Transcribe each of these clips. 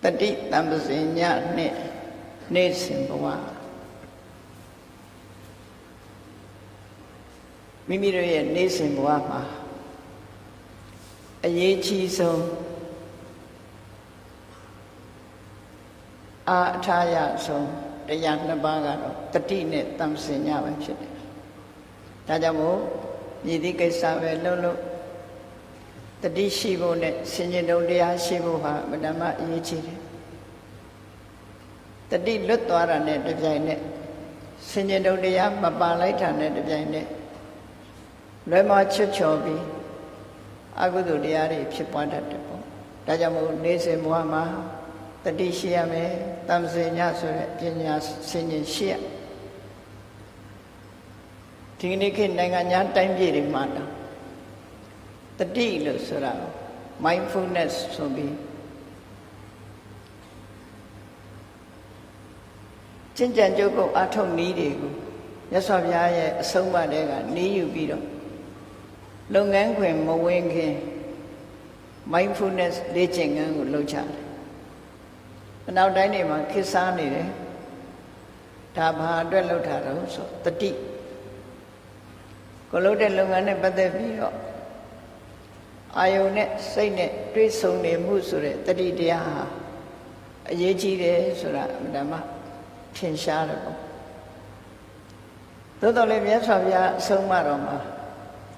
တတိတံပစင်ညနဲ့နေ့စဉ်ဘဝမိမိတို့ရဲ့နေ့စဉ်ဘဝမှာအရေးကြီးဆုံးအထာရဆုံးတရားနှစ်ပါးကတော့တတိနဲ့တံပစင်ညပဲဖြစ်တယ်။ဒါကြောင့်မို့ညီတိကိစ္စပဲလှုပ်လို့တတိရှိဖို့နဲ့ဆင်ခြင်တုံတရားရှိဖို့ဟာအမှန်မှအရေးကြီးတယ်။တတိလွတ်သွားတာနဲ့တပြိုင်နက်ဆင်ခြင်တုံတရားမပါလိုက်တာနဲ့တပြိုင်နက်လွယ်မချွတ်ချော်ပြီးအကုသိုလ်တရားတွေဖြစ်ပွားတတ်တယ်ပေါ့။ဒါကြောင့်မို့နေ့စဉ်ဘဝမှာတတိရှိရမယ်။တံပစင်ညဆိုတဲ့ပညာဆင်ခြင်ရှိရဒီနေ့ခေတ်နိုင်ငံများတိုင်းပြည်တွေမှာတော့တတိလို့ဆိုတာ mindfulness ဆိုပြီးကျင့်ကြံကြုတ်ကုတ်အထုတ်နည်းတွေကိုမြတ်စွာဘုရားရဲ့အဆုံးအမတွေကနည်းယူပြီးတော့လုပ်ငန်းခွင်မဝင်ခင် mindfulness လေ့ကျင့်ခန်းကိုလုပ်ကြတယ်။အနောက်တိုင်းတွေမှာခေတ်စားနေတယ်။ဒါဘာအတွက်လုပ်တာတော့ဆိုတတိကိုလုပ်တဲ့လုပ်ငန်းနဲ့ပတ်သက်ပြီးတော့အာယုန်နဲ့စိတ်နဲ့တွဲဆုံနေမှုဆိုတဲ့တတိတရားဟာအရေးကြီးတယ်ဆိုတာအမှန်တမ်းထင်ရှားတယ်ပေါ့သို့တော်လည်းမြတ်စွာဘုရားအဆုံးအမတော်မှာ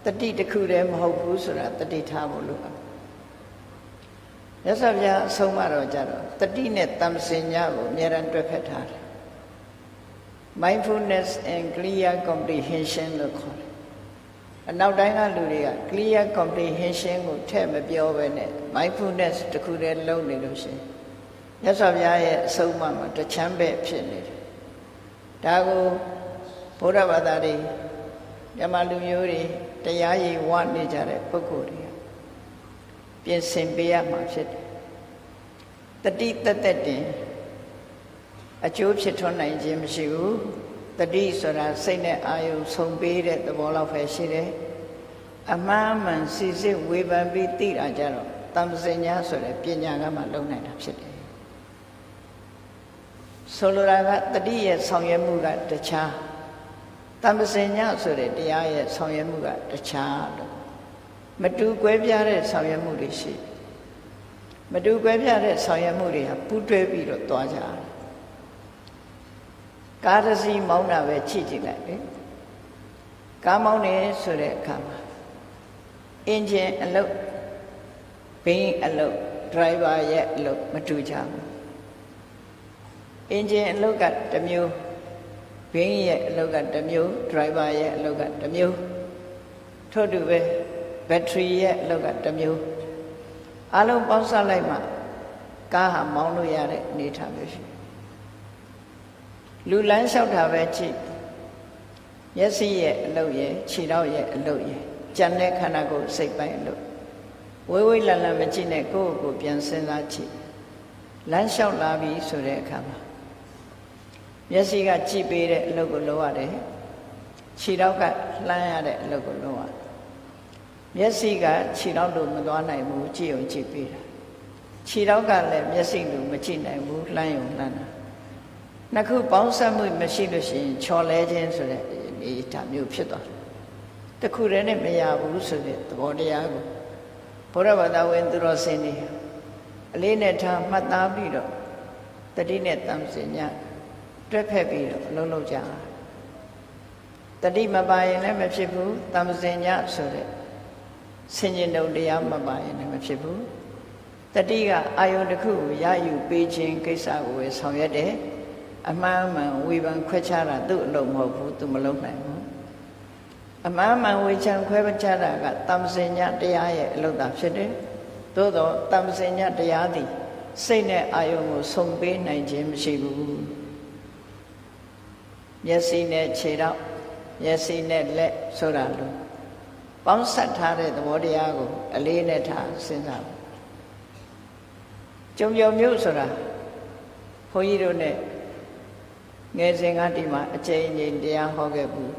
တတိတစ်ခုတည်းမဟုတ်ဘူးဆိုတာတတိထားဖို့လိုတယ်မြတ်စွာဘုရားအဆုံးအမတော်ကြတော့တတိနဲ့တံပစင်ညကိုအများရန်တွဲဖက်ထားတယ် mindfulness and clear comprehension လို့ခေါ်တယ်အနောက်တိုင်းကလူတွေက clear comprehension ကိုထည့်မပြောဘဲနဲ့ mindfulness တခုတည်းလုံးနေလို့ရှိရင်မြတ်စွာဘုရားရဲ့အဆုံးအမမှာတချမ်းပဲ့ဖြစ်နေတယ်ဒါကိုဘုရားဘာသာတွေဓမ္မလူမျိုးတွေတရားရည်ဝနေကြတဲ့ပုဂ္ဂိုလ်တွေပြင်ဆင်ပေးရမှာဖြစ်တယ်တတိတက်တက်တင်အကျိုးဖြစ်ထွန်းနိုင်ခြင်းမရှိဘူးတတိဆိုတာစိတ်နဲ့အာယုဆုံပေးတဲ့သဘောလောက်ပဲရှိတယ်အမှန်မှန်စီစစ်ဝေဖန်ပြီးသိတာကြတော့တံပစင်ညဆိုတဲ့ပညာကမှလုံနိုင်တာဖြစ်တယ်ဆိုလိုတာကတတိရဲ့ဆောင်ရွက်မှုကတခြားတံပစင်ညဆိုတဲ့တရားရဲ့ဆောင်ရွက်မှုကတခြားလို့မတူကွဲပြားတဲ့ဆောင်ရွက်မှုတွေရှိမတူကွဲပြားတဲ့ဆောင်ရွက်မှုတွေဟာပူးတွဲပြီးတော့တွားကြတယ်ကားတစ်စီးမောင်းတာပဲကြည့်ကြည့်လိုက်လေကားမောင်းနေဆိုတဲ့အခါမှာအင်ဂျင်အလုပ်ဘင်းအလုပ် driver ရဲ့အလုပ်မတူကြဘူးအင်ဂျင်အလုပ်ကတစ်မျိုးဘင်းရဲ့အလုပ်ကတစ်မျိုး driver ရဲ့အလုပ်ကတစ်မျိုးထို့တူပဲဘက်ထရီရဲ့အလုပ်ကတစ်မျိုးအလုံးပေါင်းစပ်လိုက်မှကားဟာမောင်းလို့ရတဲ့အနေအထားမျိုးရှိလူလမ်းလျှောက်တာပဲကြည့်မျက်စိရဲ့အလုပ်ရဲ့ခြေထောက်ရဲ့အလုပ်ရဲ့ကြံတဲ့ခန္ဓာကိုယ်စိတ်ပိုင်းအလုပ်ဝေးဝေးလန်လန်မကြည့်နဲ့ကိုယ့်ကိုယ်ပြန်စဉ်းစားကြည့်လမ်းလျှောက်လာပြီဆိုတဲ့အခါမှာမျက်စိကကြည့်ပေးတဲ့အလုပ်ကိုလုပ်ရတယ်ခြေထောက်ကလှမ်းရတဲ့အလုပ်ကိုလုပ်ရတယ်မျက်စိကခြေထောက်လို့မသွားနိုင်ဘူးကြည့်အောင်ကြည့်ပေးတာခြေထောက်ကလည်းမျက်စိလို့မကြည့်နိုင်ဘူးလှမ်းရုံလှမ်းတာနှစ်ခုပေါင်းစပ်မှုမရှိလို့ရှိရင်ချော်လဲခြင်းဆိုတဲ့ဒီဓာတ်မျိုးဖြစ်သွားတယ်တခုတည်းနဲ့မရဘူးဆိုတဲ့သဘောတရားကိုဘုရားဘာသာဝင်သူတော်စင်တွေအလေးနဲ့ထားမှတ်သားပြီးတော့တတိနဲ့တံပစင်ညတွဲဖက်ပြီးတော့အလုံးလုံးကြတတိမပါရင်လည်းမဖြစ်ဘူးတံပစင်ညဆိုတဲ့ဆင်ခြင်တုံတရားမပါရင်လည်းမဖြစ်ဘူးတတိကအာယုန်တစ်ခုကိုရယူပေးခြင်းကိစ္စကိုပဲဆောင်ရွက်တယ်အမှန်မှန်ဝေဖန်ခွဲခြားတာသူ့အလုပ်မဟုတ်ဘူးသူမလုပ်နိုင်ဘူးအမှန်မှန်ဝေချံခွဲခြားတာကတံပစင်ညတရားရဲ့အလုပ်သာဖြစ်တယ်သို့တော့တံပစင်ညတရားသည်စိတ်နဲ့အာယုန်ကိုဆုံပေးနိုင်ခြင်းမရှိဘူးမျက်စိနဲ့ခြေထောက်မျက်စိနဲ့လက်ဆိုတာလို့ပေါင်းစပ်ထားတဲ့သဘောတရားကိုအလေးနဲ့ထားစဉ်းစားကြုံမျိုးဆိုတာဘုန်းကြီးတို့နဲ့ငယ်စဉ်ကဒီမှာအကျဉ်းချင်းတရားဟောခဲ့ဘူး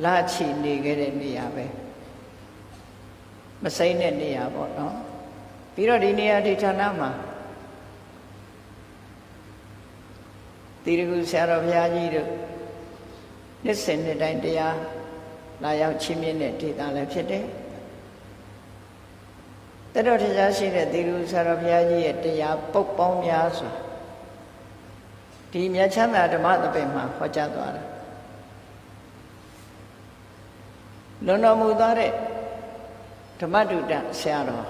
လာချီနေခဲ့တဲ့နေရာပဲမစိမ့်တဲ့နေရာပေါ့နော်ပြီးတော့ဒီနေရာဒီဌာနမှာ သီရကုဆရာတော်ဘုရားကြီးတို့နှစ်စဉ်နှစ်တိုင်းတရားလာရောက်ချီးမြှင့်တဲ့ဒေသလည်းဖြစ်တယ်တတော်တရားရှိတဲ့သီရကုဆရာတော်ဘုရားကြီးရဲ့တရားပုတ်ပေါင်းများစွာဒီမြတ်ချမ်းသာဓမ္မသဘင်မှာဟောကြားသွားတာလွန်တော်မူသွားတဲ့ဓမ္မတုတဆရာတော်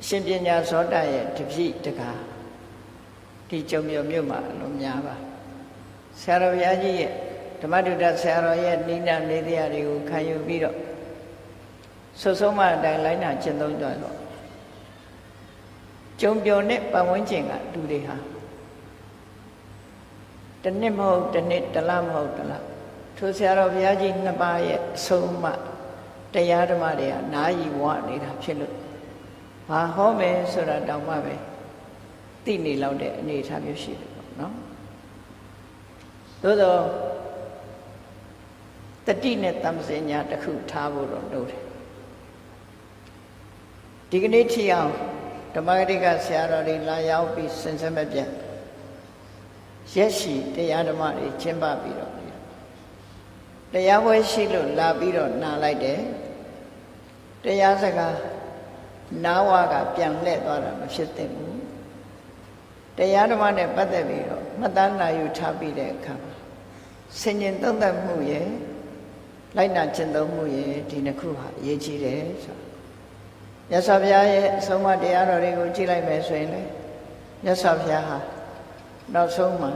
အရှင်ပညာဇောတရဲ့တပည့်တကားဒီကျုံမြို့မှာအလုံးများပါဆရာတော်ဘုရားကြီးရဲ့ဓမ္မတုတဆရာတော်ရဲ့နိဒနေတရားတွေကိုခံယူပြီးတော့ဆွဆုံးမအတိုင်းလိုက်နာကျင့်သုံးကြတော့ကျုံနဲ့ပတ်ဝန်းကျင်ကလူတွေဟာတနှစ်မဟုတ်တနှစ်တလမဟုတ်တလထိုဆရာတော်ဘုရားကြီးနှစ်ပါးရဲ့အဆုံးအမတရားဓမ္မတွေကနားယူဝနေတာဖြစ်လို့ဘာဟောမယ်ဆိုတာတောင်မှပဲသိနေလောက်တဲ့အနေအထားမျိုးရှိတယ်ပေါ့နော်သို့သောတတိနဲ့တမ္ပစညာတစ်ခုထားဖို့တော့လုပ်တယ်ဒီကနေ့ထိအောင်ဓမ္မဂတိကဆရာတော်တွေလာရောက်ပြီးစင်စမပြတ်ရက်ရှိတရားဓမ္မတွေကျင့်ပပြီးတော့တရားပွဲရှိလို့လာပြီးတော့နားလိုက်တယ်တရားစကားနာဝါကပြန်လှည့်သွားတာမဖြစ်သင့်ဘူးတရားဓမ္မနဲ့ပတ်သက်ပြီးတော့မှတ်သားနာယူထားပြီးတဲ့အခါမှာဆင်ញင်သုံးသပ်မှုရဲ့လိုက်နာကျင့်သုံးမှုရဲ့ဒီနှစ်ခုဟာအရေးကြီးတယ်ဆိုမြတ်စွာဘုရားရဲ့အဆုံးအမတရားတော်တွေကိုကြည့်လိုက်မယ်ဆိုရင်လေမြတ်စွာဘုရားဟာနောက်ဆုံးမှာ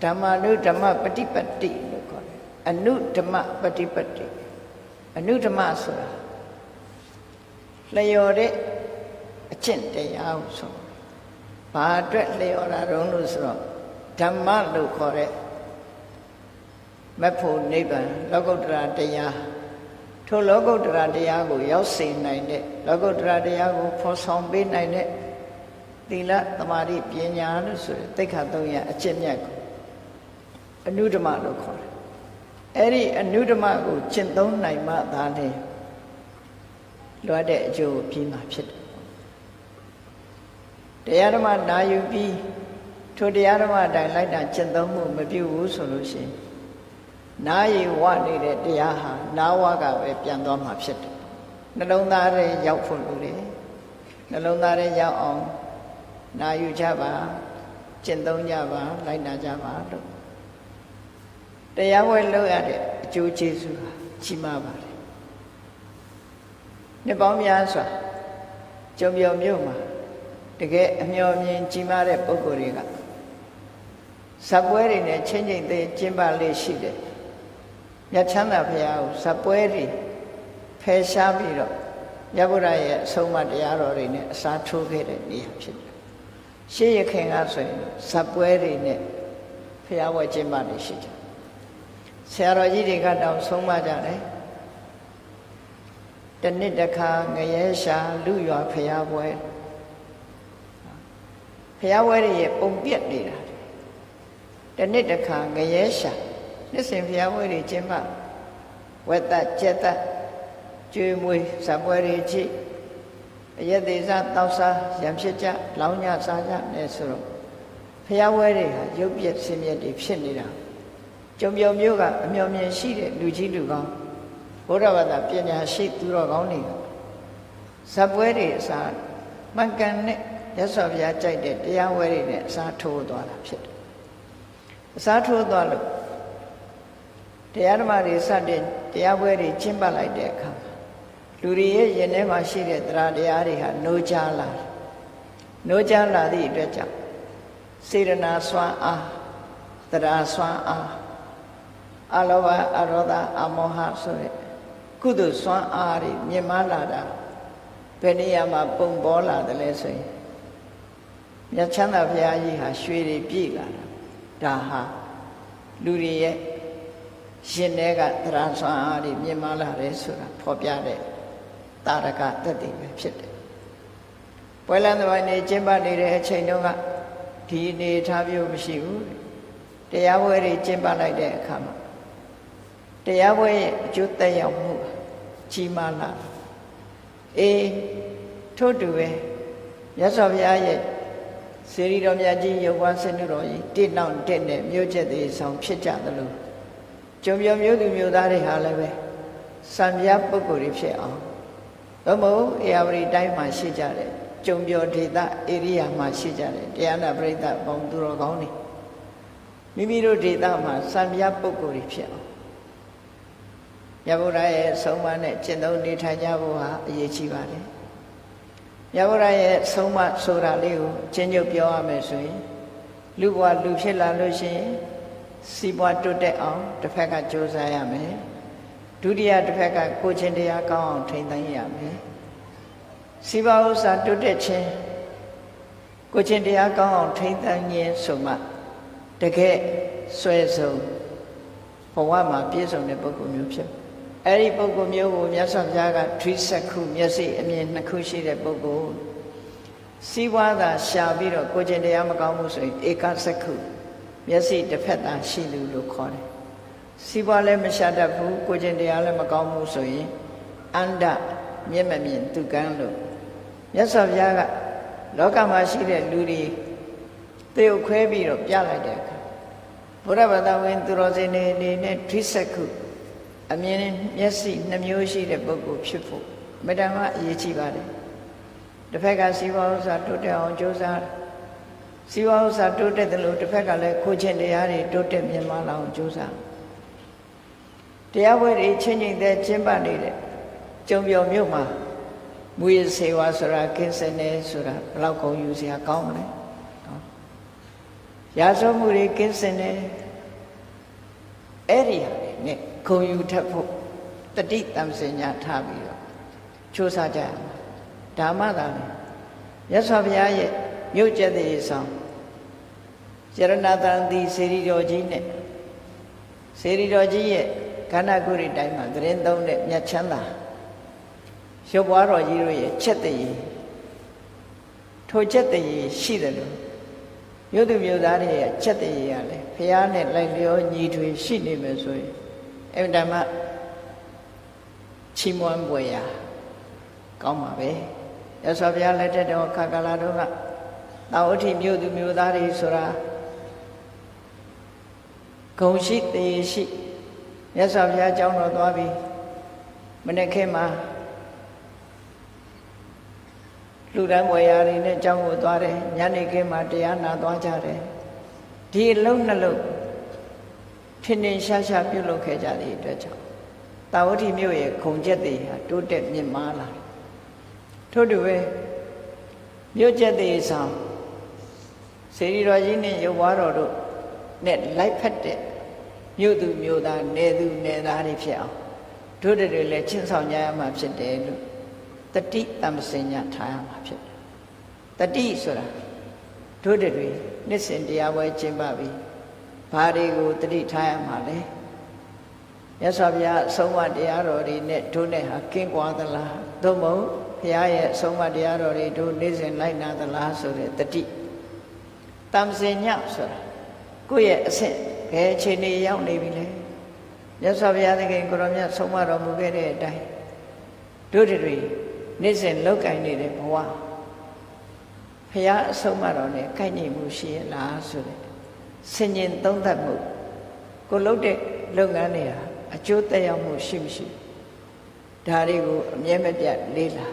ဓမ္မနုဓမ္မပฏิပတ်တိလို့ခေါ်တယ်အနုဓမ္မပฏิပတ်တိအနုဓမ္မဆိုတာလျော်တဲ့အကျင့်တရားကိုဆိုဘာအတွက်လျော်တာတုံးလို့ဆိုတော့ဓမ္မလို့ခေါ်တဲ့မဖို့နိဗ္ဗာန်လောကုတ္တရာတရားထိုလောကုတ္တရာတရားကိုရောက်စေနိုင်တဲ့လောကုတ္တရာတရားကိုဖော်ဆောင်ပေးနိုင်တဲ့သီလသမာဓိပညာလို့ဆိုတဲ့သိက္ခာ၃ရပ်အကျင့်မြတ်ကိုအနုဓမ္မလို့ခေါ်တယ်အဲ့ဒီအနုဓမ္မကိုကျင့်သုံးနိုင်မှသာလေလွတ်တဲ့အကျိုးကိုပြီးမှာဖြစ်တယ်တရားဓမ္မနာယူပြီးထိုတရားဓမ္မအတိုင်းလိုက်တာကျင့်သုံးမှုမပြုဘူးဆိုလို့ရှိရင်နာယီဝနေတဲ့တရားဟာနာဝကပဲပြန်သွားမှာဖြစ်တယ်နှလုံးသားထဲရောက်ဖို့လိုတယ်နှလုံးသားထဲရောက်အောင်နာယူကြပါကျင့်သုံးကြပါလိုက်နာကြပါလို့တရားဝဲလုပ်ရတဲ့အကျိုးကျေးဇူးဟာကြီးမားပါတယ်နှစ်ပေါင်းများစွာကျုံမြို့မှာတကယ်အမျှော်မြင်ကြီးမားတဲ့ပုဂ္ဂိုလ်တွေကဇပ်ပွဲတွေနဲ့ချင်းချင်းသေးကျင်းပလေးရှိတယ်မြတ်ချမ်းသာဘုရားကိုဇပ်ပွဲတွေဖယ်ရှားပြီးတော့မြတ်ဗုဒ္ဓရဲ့အဆုံးအမတရားတော်တွေနဲ့အစားထိုးခဲ့တဲ့နေရာဖြစ်တယ်ရှေးရခင်ကဆိုရင်ဇပ်ပွဲတွေနဲ့ဘုရားဝဲကျင်းပနေရှိတယ်ဆရာတော်ကြီးတွေကတောင်ဆုံးမကြတယ်တနှစ်တစ်ခါငရဲရှာလူရွာဘုရားပွဲဘုရားပွဲရဲ့ပုံပြက်နေတာတနှစ်တစ်ခါငရဲရှာနှစ်စဉ်ဘုရားပွဲတွေကျင်းပဝက်သက်ကျက်သက်ကျွေးမွေးဇပ်ပွဲတွေကြည့်အယက်သေးစားတောက်စားရံဖြစ်ကြလောင်းညစားကြနဲ့ဆိုတော့ဘုရားပွဲတွေဟာရုပ်ပြက်ဆင်းရဲတွေဖြစ်နေတာကျုံမျိုးကအမျှော်မြင်ရှိတဲ့လူကြီးလူကောင်းဘုရားဘာသာပညာရှိသူတော်ကောင်းတွေကဇပ်ပွဲတွေအစားမှန်ကန်တဲ့ရသော်ဘုရားကြိုက်တဲ့တရားဝဲတွေနဲ့အစားထိုးသွားတာဖြစ်တယ်အစားထိုးသွားလို့တရားဓမ္မတွေစတဲ့တရားပွဲတွေကျင့်ပလိုက်တဲ့အခါလူတွေရဲ့ရင်ထဲမှာရှိတဲ့တရားတရားတွေဟာနိုးကြားလာတယ်နိုးကြားလာသည့်အတွက်ကြောင့်စေရနာစွမ်းအားတရားစွမ်းအားအလောဘအရောဓအမောဟဆိုတဲ့ကုသိုလ်စွမ်းအားတွေမြင့်မားလာတာဘယ်နေရာမှာပုံပေါ်လာတယ်လဲဆိုရင်မြတ်ချမ်းသာဘုရားကြီးဟာရွှေတွေပြည့်လာတာဒါဟာလူတွေရဲ့ရှင်တဲ့ကတရားစွမ်းအားတွေမြင့်မားလာတယ်ဆိုတာဖော်ပြတဲ့တာရကသက်တည်ပဲဖြစ်တယ်ပွဲလန်းသမိုင်းနေကျင်းပနေတဲ့အချိန်တုန်းကဒီအနေထားမျိုးမရှိဘူးတရားပွဲတွေကျင်းပလိုက်တဲ့အခါမှာတရားပွဲရဲ့အကျိုးသက်ရောက်မှုကြီးမားလာထို့တူပဲမြတ်စွာဘုရားရဲ့ စေရီတော်မြတ်ကြီးရုပ်ဝါဆင်းတော်ကြီးတိနှောင်တက်နဲ့မြို့ချက်သေးဆောင်ဖြစ်ကြသလိုကျုံပြောမျိုးသူမျိုးသားတွေဟာလည်းပဲစံပြပုဂ္ဂိုလ်တွေဖြစ်အောင်သို့မဟုတ်ဧရာဝတီတိုင်းမှာရှိကြတယ်ကျုံပြောဒေသဧရိယာမှာရှိကြတယ်တရားနာပရိသတ်ပေါင်းသူတော်ကောင်းတွေမိမိတို့ဒေသမှာစံပြပုဂ္ဂိုလ်တွေဖြစ်အောင်မြတ်ဗုဒ္ဓရဲ့ဆုံးမနဲ့ကျင့်သုံးနေထိုင်ကြဖို့ဟာအရေးကြီးပါတယ်မြတ်ဗုဒ္ဓရဲ့ဆုံးမဆိုတာလေးကိုချင်းချုပ်ပြောရမယ်ဆိုရင်လူဘဝလူဖြစ်လာလို့ရှိရင်စီးပွားတိုးတက်အောင်တစ်ဖက်ကကြိုးစားရမယ်ဒုတိယတစ်ဖက်ကကိုချင်းတရားကောင်းအောင်ထိန်းသိမ်းရမယ်စီးပွားဥစ္စာတိုးတက်ခြင်းကိုချင်းတရားကောင်းအောင်ထိန်းသိမ်းခြင်းဆိုမှတကယ်ဆွဲဆုံးဘဝမှာပြည့်စုံတဲ့ပုဂ္ဂိုလ်မျိုးဖြစ်အဲ့ဒီပုဂ္ဂိုလ်မျိုးကိုမြတ်စွာဘုရားကဒွိစက္ခုမျက်စိအမြင်နှစ်ခုရှိတဲ့ပုဂ္ဂိုလ်စီးပွားသာရှာပြီးတော့ကိုချင်းတရားမကောင်းမှုဆိုရင်ဧကစက္ခုမျက်စိတစ်ဖက်သာရှိလူလို့ခေါ်တယ်စီးပွားလည်းမရှာတတ်ဘူးကိုချင်းတရားလည်းမကောင်းဘူးဆိုရင်အန္တမျက်မမြင်သူကန်းလို့မြတ်စွာဘုရားကလောကမှာရှိတဲ့လူတွေသေုပ်ခွဲပြီးတော့ပြလိုက်တဲ့အခါဘုရားဘာသာဝင်သူတော်စင်တွေအနေနဲ့ဒွိစက္ခုအမြင်မျက်စိနှမျိုးရှိတဲ့ပုဂ္ဂိုလ်ဖြစ်ဖို့မတ္တမအရေးကြီးပါတယ်တစ်ဖက်ကစီးပွားဥစ္စာတိုးတက်အောင်ကြိုးစားစီးပွားဥစ္စာတိုးတက်တယ်လို့တစ်ဖက်ကလည်းကိုချင်းတရားတွေတိုးတက်မြင့်မားလာအောင်ကြိုးစားတရားပွဲတွေချင်းချင်းတဲ့ကျင့်ပနေတဲ့ကျုံပြောမြို့မှာမူရစေဝါဆိုတာကင်းစင်နေဆိုတာဘလောက်ကုန်ယူစရာကောင်းမလဲရာဇဝမှုတွေကင်းစင်နေအဲ့ဒီဟာနဲ့ဂုံယူထပ်ဖို့တတိတံစင်ညာထားပြီးတော့ကြိုးစားကြရမှာဒါမှသာလေမြတ်စွာဘုရားရဲ့မြို့ကျက်တဲ့ဆောင်ရတနာတန်တိစေရီတော်ကြီးနဲ့စေရီတော်ကြီးရဲ့ခန္ဓာကိုယ်တွေတိုင်းမှာသတင်းသုံးတဲ့မြတ်ချမ်းသာရုပ်ဘွားတော်ကြီးတို့ရဲ့ချက်တည်းထိုချက်တည်းရှိတယ်လို့မြို့သူမြို့သားတွေရဲ့ချက်တည်းရလဲဘုရားနဲ့လိုက်လျောညီထွေရှိနေမယ်ဆိုရင်အဲ့ဒါမှချီးမွမ်းပွေရာကောင်းပါပဲရသော်ဘုရားလက်ထက်တော်ခါကာလတော်ကသာဝတိမြို့သူမြို့သားတွေဆိုတာဂုံရှိတေရှိမြတ်စွာဘုရားကျောင်းတော်သွားပြီးမနေ့ကမှလူတန်းဝယ်ရာတွေနဲ့ကျောင်းကိုသွားတယ်ညနေခင်းမှာတရားနာသွားကြတယ်ဒီအလုံးနှလုံးထင်ထင်ရှားရှားပြုလုပ်ခဲ့ကြတဲ့အတွက်ကြောင့်သာဝတိမြို့ရဲ့ခုံချက်တွေဟာတိုးတက်မြင့်မားလာထို့တူပဲမြို့ချက်တွေဆောင်စေရီတော်ကြီးနဲ့ရုပ်ဘွားတော်တို့နဲ့လိုက်ဖက်တဲ့မြို့သူမြို့သားနယ်သူနယ်သားတွေဖြစ်အောင်တို့တွေလည်းချင်းဆောင်ကြရမှာဖြစ်တယ်လို့တတိတမ္ပစဉ္ညာထားရမှာဖြစ်တယ်တတိဆိုတာတို့တွေနှစ်စဉ်တရားပွဲကျင်းပပြီးဘာတွေကိုတတိထားရမှာလဲမြတ်စွာဘုရားအဆုံးအမတရားတော်တွေနဲ့တို့နဲ့ဟာကင်းကွာသလားသို့မဟုတ်ဘုရားရဲ့အဆုံးအမတရားတော်တွေတို့နေ့စဉ်လိုက်နာသလားဆိုတဲ့တတိတမ္ပစဉ္ညာဆိုတာကိုယ့်ရဲ့အဆင့်ဘယ်အခြေအနေရောက်နေပြီလဲမြတ်စွာဘုရားသခင်ကိုရောမြတ်ဆုံးမတော်မူခဲ့တဲ့အတိုင်းတို့တွေနေ့စဉ်လောက်ကင်နေတဲ့ဘဝဘုရားအဆုံးအမတော်နဲ့ကိုက်ညီမှုရှိရလားဆိုတဲ့ဆင်ញင်သုံးသပ်မှုကိုလုပ်တဲ့လုပ်ငန်းတွေဟာအကျိုးသက်ရောက်မှုရှိမရှိဒါတွေကိုအမြဲမပြတ်လေ့လာ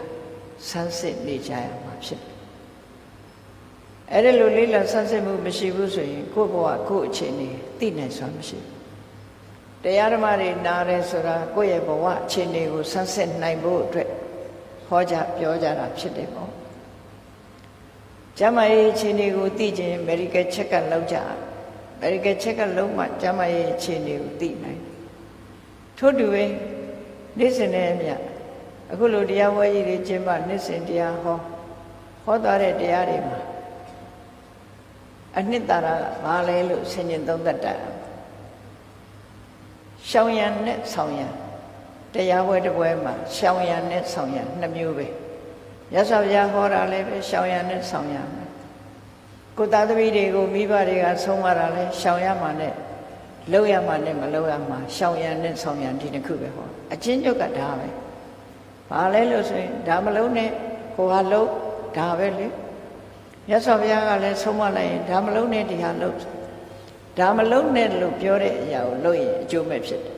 ဆန်းစစ်နေကြရမှာဖြစ်တယ်အဲ့ဒီလိုလေ့လာဆန်းစစ်မှုမရှိဘူးဆိုရင်ကိုယ့်ဘဝကိုယ့်အခြေအနေသိနိုင်စွာမရှိဘူးတရားဓမ္မတွေနားရဲဆိုတာကိုယ့်ရဲ့ဘဝအခြေအနေကိုဆန်းစစ်နိုင်ဖို့အတွက်ဟောကြားပြောကြတာဖြစ်တယ်ပေါ့ကျမ်းမာရေးအခြေအနေကိုသိခြင်း medical check up လုပ်ကြ medical check up လုပ်မှကျမ်းမာရေးအခြေအနေကိုသိနိုင်ထို့တူပဲနေ့စဉ်နဲ့အမျှအခုလိုတရားဝဲကြီးတွေကျင့်ပနေ့စဉ်တရားဟောသွားတဲ့တရားတွေမှာအနှစ်သာရဘာလဲလို့ဆင်ញင်သုံးသပ်တာရှောင်ရံနဲ့ဆောင်ရံတရားပွဲတစ်ပွဲမှာရှောင်ရံနဲ့ဆောင်ရံနှစ်မျိုးပဲရသော်ဘုရားဟောတာလည်းပဲရှောင်ရံနဲ့ဆောင်ရံကိုယ်သားသမီးတွေကိုမိဘတွေကဆုံးမတာလဲရှောင်ရမှာနဲ့လောက်ရမှာနဲ့မလောက်ရမှာရှောင်ရံနဲ့ဆောင်ရံဒီတစ်ခုပဲဟောအချင်းချုပ်ကဒါပဲဘာလဲလို့ဆိုရင်ဒါမလုံးနဲ့ဟိုဟာလုံးဒါပဲလေ မြတ်စွာဘုရားကလည်းဆုံးမလိုက်ရင်ဒါမလုံးနဲ့တရားလုပ်ဒါမလုံးနဲ့လို့ပြောတဲ့အရာကိုလုပ်ရင်အကျိုးမဲ့ဖြစ်တယ်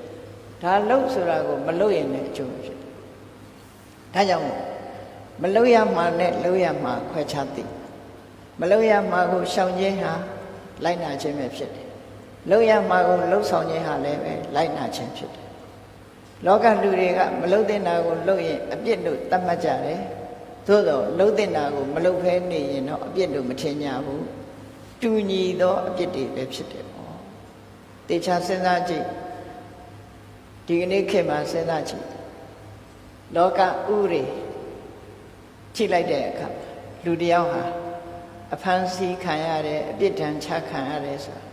ဒါလုပ်ဆိုတာကိုမလုပ်ရင်လည်းအကျိုးမဲ့ဖြစ်တယ်ဒါကြောင့်မလုပ်ရမှာနဲ့လုပ်ရမှာခွဲခြားသိမလုပ်ရမှာကိုရှောင်ခြင်းဟာလိုက်နာခြင်းပဲဖြစ်တယ်လုပ်ရမှာကိုလှုပ်ဆောင်ခြင်းဟာလည်းပဲလိုက်နာခြင်းဖြစ်တယ်လောကလူတွေကမလုပ်တဲ့နာကိုလုပ်ရင်အပြစ်လို့သတ်မှတ်ကြတယ်သို့တော့လှုပ်တဲ့နာကိုမလုပ်ဖဲနေရင်တော့အပြစ်လို့မထင်ကြဘူးတူညီသောအပြစ်တွေပဲဖြစ်တယ်ပေါ့တေချာစဉ်းစားကြည့်ဒီကနေ့ခေတ်မှာစဉ်းစားကြည့်လောကဥတွေကြည့်လိုက်တဲ့အခါလူတယောက်ဟာအဖမ်းဆီးခံရတယ်အပြစ်ဒဏ်ချခံရတယ်ဆိုတာ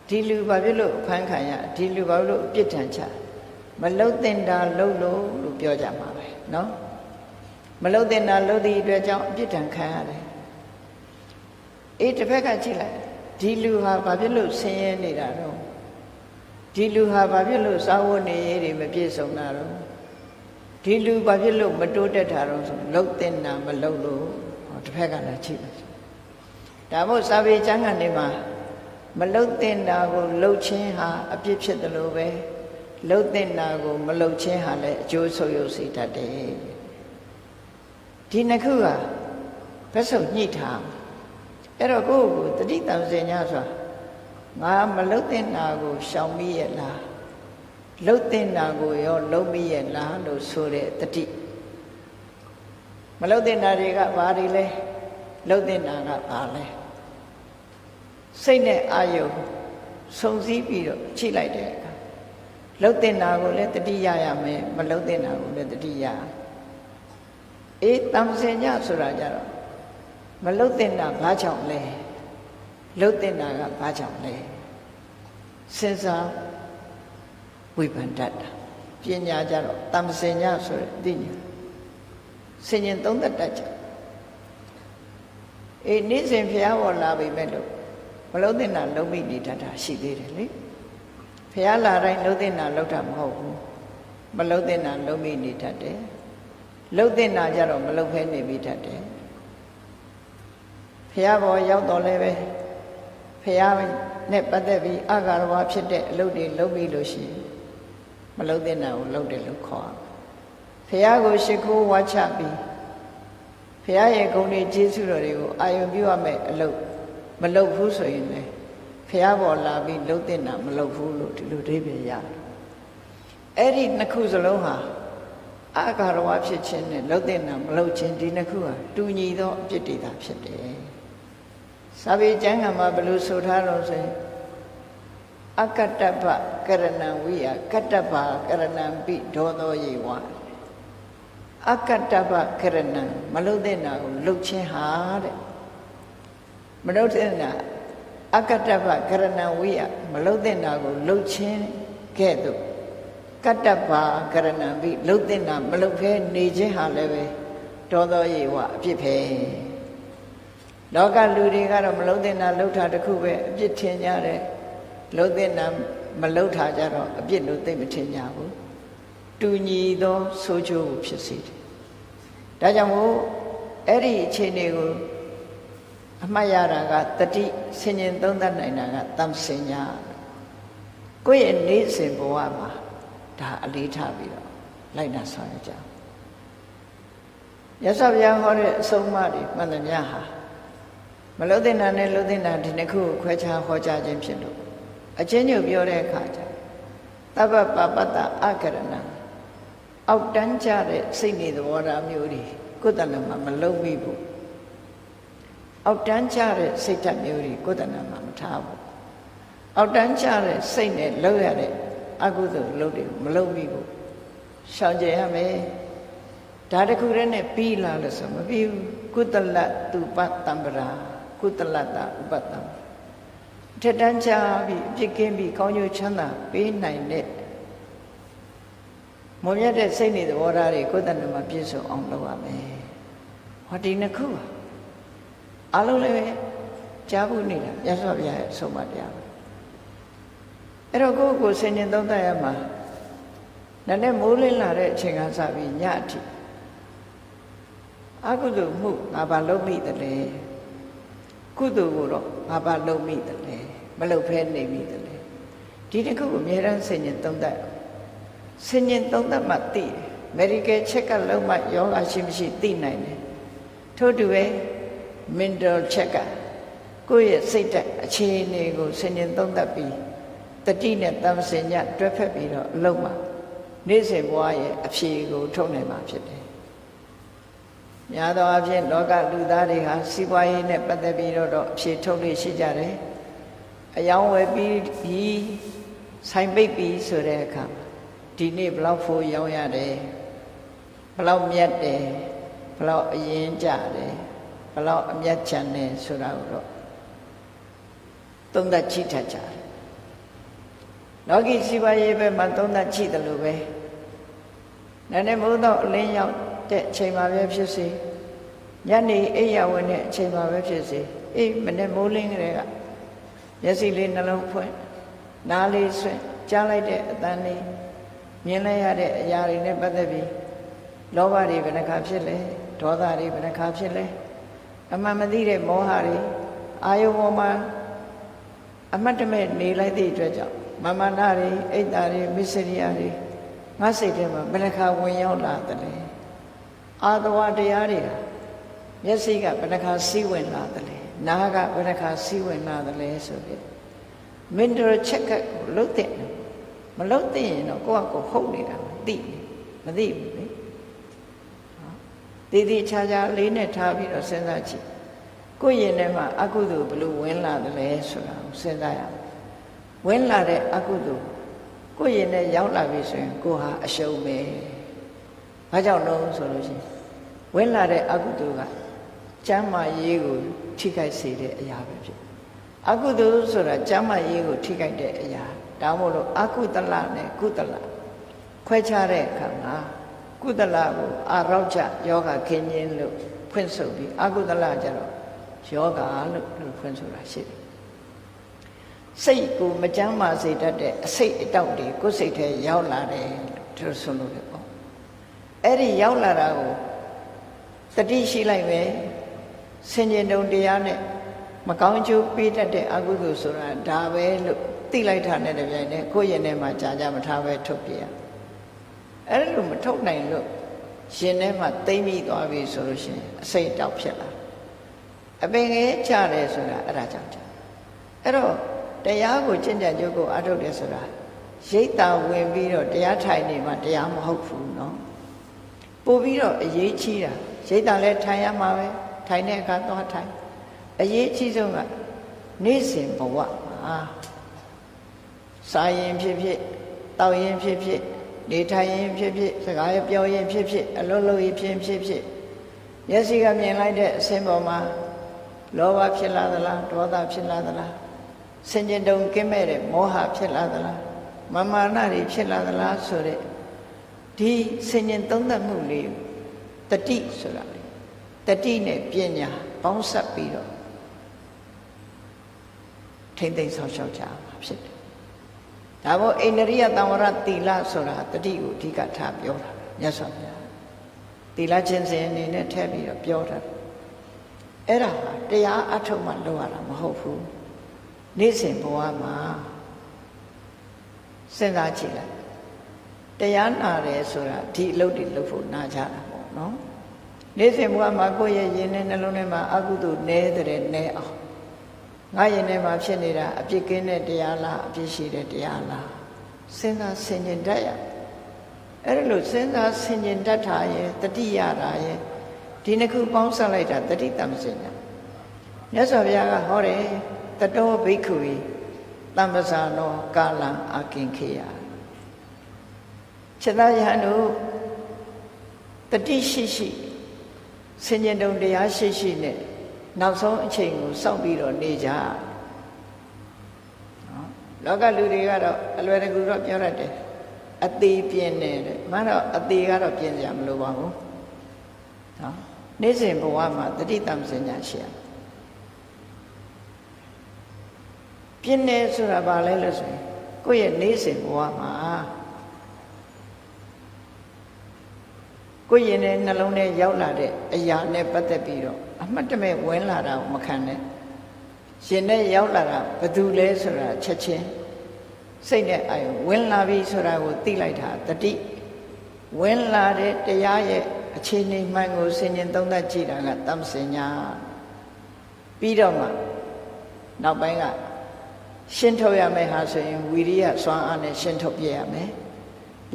ဒီလူဘာဖြစ်လို့အဖမ်းခံရဒီလူဘာလို့အပြစ်ဒဏ်ချမလှုပ်တင်တာလှုပ်လို့ပြောကြမှာပဲเนาะမလှုပ်တင်တာလှုပ်သည့်အတွက်ကြောင့်အပြစ်ဒဏ်ခံရတယ်အေးတစ်ဖက်ကကြည့်လိုက်ဒီလူဟာဘာဖြစ်လို့ဆင်းရဲနေတာတော့ဒီလူဟာဘာဖြစ်လို့စာဝတ်နေရေးတွေမပြည့်စုံတာတော့ဒီလူဘာဖြစ်လို့မတိုးတက်တာတော့ဆိုလှုပ်တင်တာမလှုပ်လို့တစ်ဖက်ကလည်းကြည့်လိုက်ဒါမို့စာပေကျမ်းဂန်တွေမှာမလှုပ်တင်တာကိုလှုပ်ခြင်းဟာအပြစ်ဖြစ်တယ်လို့ပဲလှုပ်တင်တာကိုမလှုပ်ခြင်းဟာလည်းအကျိုးဆုပ်ယုပ်စေတတ်တယ်ဒီနှစ်ခုကဘက်စုံညှိထားအဲ့တော့ကိုယ့်ကိုတတိတံစင်ညာဆိုတာငါမလှုပ်တင်တာကိုရှောင်မိရဲ့လားလှုပ်တင်တာကိုရောလှုပ်မိရဲ့လားလို့ဆိုတဲ့တတိမလှုပ်တင်တာတွေကဘာတွေလဲလှုပ်တင်တာကဘာလဲစိတ်နဲ့အာယုံစုံစည်းပြီးတော့ချိလိုက်တဲ့အခါလှုပ်တင်တာကိုလည်းတတိယရမယ်မလှုပ်တင်တာကိုလည်းတတိယအေးတံစင်ညဆိုတာကြတော့မလှုပ်တင်တာဘာကြောင့်လဲလှုပ်တင်တာကဘာကြောင့်လဲစဉ်းစားဝိပန္ဒတာပညာကြတော့တံစင်ညဆိုတဲ့အသိဉာဏ်ဆင်ញင်သုံးသက်တတ်ကြအေးနေ့စဉ်ဖျားပေါ်လာပြီမဲ့လို့မလှုပ်တင်တာလုံးမိနေတတ်တာရှိသေးတယ်လေဖျားလာတိုင်းလှုပ်တင်တာလှုပ်တာမဟုတ်ဘူးမလှုပ်တင်တာလုံးမိနေတတ်တယ်လှုပ်တင်တာကြတော့မလှုပ်ဖဲနေမိတတ်တယ်ဖျားပေါ်ရောက်တော့လည်းပဲဖျားနဲ့ပတ်သက်ပြီးအာဃာရဝဖြစ်တဲ့အလုပ်တွေလုပ်ပြီးလို့ရှိရင်မလှုပ်တင်တာကိုလှုပ်တယ်လို့ခေါ်ဖျားကိုရှိခိုးဝါချပြီးဖျားရဲ့ဂုဏ်တွေကျေးဇူးတော်တွေကိုအာယုံပြုရမယ်အလုပ်မလုပ်ဘူးဆိုရင်လည်းဖျားပေါ်လာပြီးလှုပ်တင်တာမလုပ်ဘူးလို့ဒီလိုအဓိပ္ပာယ်ရတယ်အဲ့ဒီနှစ်ခုစလုံးဟာအာဃာရဝဖြစ်ခြင်းနဲ့လှုပ်တင်တာမလုပ်ခြင်းဒီနှစ်ခုဟာတူညီသောအပြစ်တွေသာဖြစ်တယ်စာပေကျမ်းဂန်မှာဘယ်လိုဆိုထားတော့ဆိုရင်အကတ္တပကရဏံဝိယကတ္တပကရဏံပိဒေါသောယေဝအကတ္တပကရဏံမလုပ်တဲ့နာကိုလှုပ်ခြင်းဟာတဲ့မလုပ်တဲ့နာအကတ္တပကရဏံဝိယမလုပ်တဲ့နာကိုလှုပ်ခြင်းကဲ့သို့ကတ္တပကရဏံပိလှုပ်တဲ့နာမလှုပ်ဖဲနေခြင်းဟာလည်းပဲဒေါသောယေဝအပြစ်ပဲလောကလူတွေကတော့မလှုပ်တဲ့နာလှုပ်တာတခုပဲအပြစ်ထင်ကြတယ်လှုပ်တဲ့နာမလှုပ်တာကြတော့အပြစ်လို့သိမထင်ကြဘူးတူညီသောဆိုးကျိုးဖြစ်စေတယ်ဒါကြောင့်မို့အဲ့ဒီအခြေအနေကိုအမှတ်ရတာကတတိဆင်ញင်သုံးသပ်နိုင်တာကတမ္စင်ညာကိုယ့်ရဲ့နေ့စဉ်ဘဝမှာဒါအလေးထားပြီးတော့လိုက်နာဆောင်ရကြရသော်ဗျာဟောတဲ့အဆုံးအမတွေမှန်သမျှဟာမလှုပ်တဲ့နာနဲ့လှုပ်တဲ့နာဒီနှစ်ခုကိုခွဲခြားဟောကြားခြင်းဖြစ်လို့အချင်းညုတ်ပြောတဲ့အခါကျသဗ္ဗပပတ္တအကရဏံအောက်တန်းကြတဲ့စိတ်နေသဘောထားမျိုးတွေကိုယ်တဏ္ဍမှာမလုံးမိဘူးအောက်တန်းကြတဲ့စိတ်ဓာတ်မျိုးတွေကိုယ်တဏ္ဍမှာမထားဘူးအောက်တန်းကြတဲ့စိတ်နဲ့လှုပ်ရတဲ့အကုသိုလ်လှုပ်တွေမလုံးမိဘူးရှောင်ကြရမယ်ဒါတခုတည်းနဲ့ပြီးလာလို့ဆိုမပြီးဘူးကုသလတုပတံပရာကုသလတဥပတံထက်တန်းကြပြီးအပြစ်ကင်းပြီးကောင်းကျိုးချမ်းသာပေးနိုင်တဲ့မွန်မြတ်တဲ့စိတ်နေသဘောထားတွေကိုယ်တဏ္ဍမှာပြည့်စုံအောင်လုပ်ရမယ်ဟောဒီနှစ်ခုပါအလုံးလည်းပဲကြားဖို့နေတာရသော်ဗျာရဲ့ဆုံးမတရားပဲအဲ့တော့ကိုယ့်ကိုယ်ဆင်ញင်သုံးသပ်ရမှာနည်းနည်းမိုးလင်းလာတဲ့အချိန်ကစပြီးညအထိအကုသိုလ်မှုငါဘာလုပ်မိတယ်လဲ ကုသိုလ်ကိုတော့ဘာလုပ်မိတယ်လဲမလုပ်ဖဲနေမိတယ်လဲဒီတစ်ခုကိုအများရန်ဆင်ញင်သုံးသပ်ဆင်ញင်သုံးသပ်မှသိတယ် medical check up လုပ်မှယောဂရှိမရှိသိနိုင်တယ်ထို့တူပဲ mental check up ကိုယ့်ရဲ့စိတ်ဓာတ်အခြေအနေကိုဆင်ញင်သုံးသပ်ပြီးတတိနဲ့တမ္ပစင်ညတွဲဖက်ပြီးတော့အလုပ်မှာနေ့စဉ်ဘဝရဲ့အဖြေကိုထုတ်နိုင်မှာဖြစ်တယ်။များသောအားဖြင့်လောကလူသားတွေဟာစီးပွားရေးနဲ့ပတ်သက်ပြီးတော့အဖြေထုတ်လို့ရှိကြတယ်။အယောင်းဝယ်ပြီးဆိုင်ပိတ်ပြီးဆိုတဲ့အခါဒီနေ့ဘလောက်ဖိုးရောင်းရတယ်။ဘလောက်မြတ်တယ်။ဘလောက်အရင်ကြတယ်။ဘလောက်အမြတ်ချမ်းတယ်ဆိုတာကိုတော့သုံးသပ်ကြည့်တတ်ကြတယ်။လောကီစီးပွားရေးဘက်မှာသုံးသပ်ကြည့်တယ်လို့ပဲ။နာနေမို့တော့အလင်းရောက်တဲ့အချိန်မှာပဲဖြစ်စေညနေအိပ်ရဝင်တဲ့အချိန်မှာပဲဖြစ်စေအေးမနေ့မိုးလင်းကလေးကမျက်စိလေးနှလုံးဖွင့်နားလေးဆွင့်ကြားလိုက်တဲ့အသံလေးမြင်လိုက်ရတဲ့အရာတွေနဲ့ပတ်သက်ပြီးလောဘတွေဘယ်နှခါဖြစ်လဲဒေါသတွေဘယ်နှခါဖြစ်လဲအမှန်မသိတဲ့မောဟတွေအာယုံပေါ်မှာအမတ်တမဲ့နေလိုက်တဲ့အတွက်ကြောင့်မာမနာတွေအိတ်တာတွေမစ္စရိယတွေငါစိတ်ထဲမှာဘယ်နှခါဝင်ရောက်လာတယ်လဲအာသဝတရားတွေမျက်စိကဘယ်နှခါစီးဝင်လာတယ်လဲနားကဘယ်နှခါစီးဝင်လာတယ်လဲဆိုပြီး mental check ကိုလုပ်တဲ့မလုပ်တဲ့ရင်တော့ကိုယ့်အကိုဟုတ်နေတာမသိဘူးလေတည်တည်ချာချာလေးနဲ့ထားပြီးတော့စဉ်းစားကြည့်ကိုယ့်ရင်ထဲမှာအကုသိုလ်ဘလို့ဝင်လာတယ်လဲဆိုတာကိုစဉ်းစားရအောင်ဝင်လာတဲ့အကုသိုလ်ကိုယ့်ရင်ထဲရောက်လာပြီဆိုရင်ကိုယ်ဟာအရှုံးပဲဘာကြောင့်လဲဆိုလို့ရှိရင်ဝင်လာတဲ့အကုသိုလ်ကကျမ်းမာရေးကိုထိခိုက်စေတဲ့အရာပဲဖြစ်အကုသိုလ်ဆိုတာကျမ်းမာရေးကိုထိခိုက်တဲ့အရာဒါမို့လို့အကုသလနဲ့ကုသလခွဲခြားတဲ့အခါမှာကုသလကိုအာရောကျယောဂခင်းခြင်းလို့ဖွင့်ဆိုပြီးအကုသလကျတော့ယောဂလို့ဖွင့်ဆိုတာရှိတယ်စိတ်ကိုမကျမ်းမာစေတတ်တဲ့အစိတ်အတောက်တွေကိုယ်စိတ်ထဲရောက်လာတယ်လို့ဆိုလို့ရပေါ့အဲ့ဒီရောက်လာတာကိုတတိရှိလိုက်ပဲဆင်ခြင်တုံတရားနဲ့မကောင်းကျိုးပေးတတ်တဲ့အကုသိုလ်ဆိုတာဒါပဲလို့သိလိုက်တာနဲ့တပြိုင်တည်းကိုယ့်ရင်ထဲမှာကြာကြာမထားပဲထုတ်ပြရအဲ့လိုမထုတ်နိုင်လို့ရှင်ထဲမှာသိမ့်မိသွားပြီဆိုလို့ရှိရင်အစိတ်တောက်ဖြစ်လာအပင်ငယ်ချတယ်ဆိုတာအဲ့ဒါကြောင့်အဲ့တော့တရားကိုကျင့်ကြံကြိုးကိုအထုတ်တယ်ဆိုတာရိတ်တာဝင်ပြီးတော့တရားထိုင်နေမှတရားမဟုတ်ဘူးเนาะပို့ပြီးတော့အရေးကြီးတာရိတ်တာလဲထိုင်ရမှာပဲထိုင်တဲ့အခါသွားထိုင်အရေးကြီးဆုံးကနေ့စဉ်ဘဝမှာစားရင်ဖြစ်ဖြစ်တောက်ရင်ဖြစ်ဖြစ်နေထိုင်ရင်ဖြစ်ဖြစ်စကားပြောရင်ဖြစ်ဖြစ်အလုံးလုံးရင်ဖြစ်ဖြစ်မျက်စိကမြင်လိုက်တဲ့အစင်းပေါ်မှာလောဘဖြစ်လာသလားဒေါသဖြစ်လာသလားဆင်ခြင်တုံကင်းမဲ့တဲ့မောဟဖြစ်လာသလားမာမာနတွေဖြစ်လာသလားဆိုတဲ့ဒီဆင်ခြင်သုံးသပ်မှုလေးတတိဆိုတာလေတတိနဲ့ပညာပေါင်းစပ်ပြီးတော့ထိမ့်သိမ့်ဆောင်ရှောက်ကြမှာဖြစ်တယ်ဒါမို့အိန္ဒြိယသံဝရသီလဆိုတာတတိကိုအဓိကထားပြောတာမြတ်စွာဘုရားသီလကျင့်စဉ်အနေနဲ့ထည့်ပြီးတော့ပြောတာအဲ့ဒါဟာတရားအထုတ်မှလုပ်ရတာမဟုတ်ဘူးနေ့စဉ်ဘဝမှာစဉ်းစားကြည့်လိုက်တရားနာတယ်ဆိုတာဒီအလုပ်တွေလုပ်ဖို့နာကြတာပေါ့နော်နေ့စဉ်ဘဝမှာကိုယ့်ရဲ့ယင်နဲ့နှလုံးထဲမှာအကုသိုလ်နဲတဲ့နဲအောင်ငါယင်ထဲမှာဖြစ်နေတာအပြစ်ကင်းတဲ့တရားလားအပြစ်ရှိတဲ့တရားလားစဉ်းစားဆင်ခြင်တတ်ရအဲ့ဒါလို့စဉ်းစားဆင်ခြင်တတ်တာရဲ့တတိယတာရဲ့ဒီနှစ်ခုပေါင်းစပ်လိုက်တာတတိတမ္ပစညာမြတ်စွာဘုရားကဟောတယ်တတောဘိက္ခုဝေတမ္ပဇာနောကာလံအာကင်ခေယခြေသားယဟန်တို့တတိရှိရှိဆင်ခြင်တုံတရားရှိရှိနဲ့နောက်ဆုံးအချိန်ကိုစောင့်ပြီးတော့နေကြနော်လောကလူတွေကတော့အလွယ်တကူတော့ပြောရတယ်အသေးပြင်းတယ်မှန်တော့အသေးကတော့ပြင်းကြမလို့ပါဘူးနော်နေ့စဉ်ဘဝမှာတတိတမ္ပစညာရှိရပြင်းတယ်ဆိုတာဘာလဲလို့ဆိုရင်ကိုယ့်ရဲ့နေ့စဉ်ဘဝမှာကိုယ့်ရင်ထဲနှလုံးထဲရောက်လာတဲ့အရာနဲ့ပတ်သက်ပြီးတော့အမှတ်တမဲ့ဝင်လာတာကိုမခံနဲ့ ရှင်နဲ့ရောက်လာတာဘယ်သူလဲဆိုတာချက်ချင်းစိတ်နဲ့အာရုံဝင်လာပြီဆိုတာကိုသိလိုက်တာတတိဝင်လာတဲ့တရားရဲ့အခြေအနေမှန်ကိုဆင်ញင်သုံးသပ်ကြည့်တာကတမ္ပစညာပြီးတော့မှနောက်ပိုင်းကရှင်းထုတ်ရမယ်ဟာဆိုရင်ဝီရိယစွမ်းအားနဲ့ရှင်းထုတ်ပြရမယ်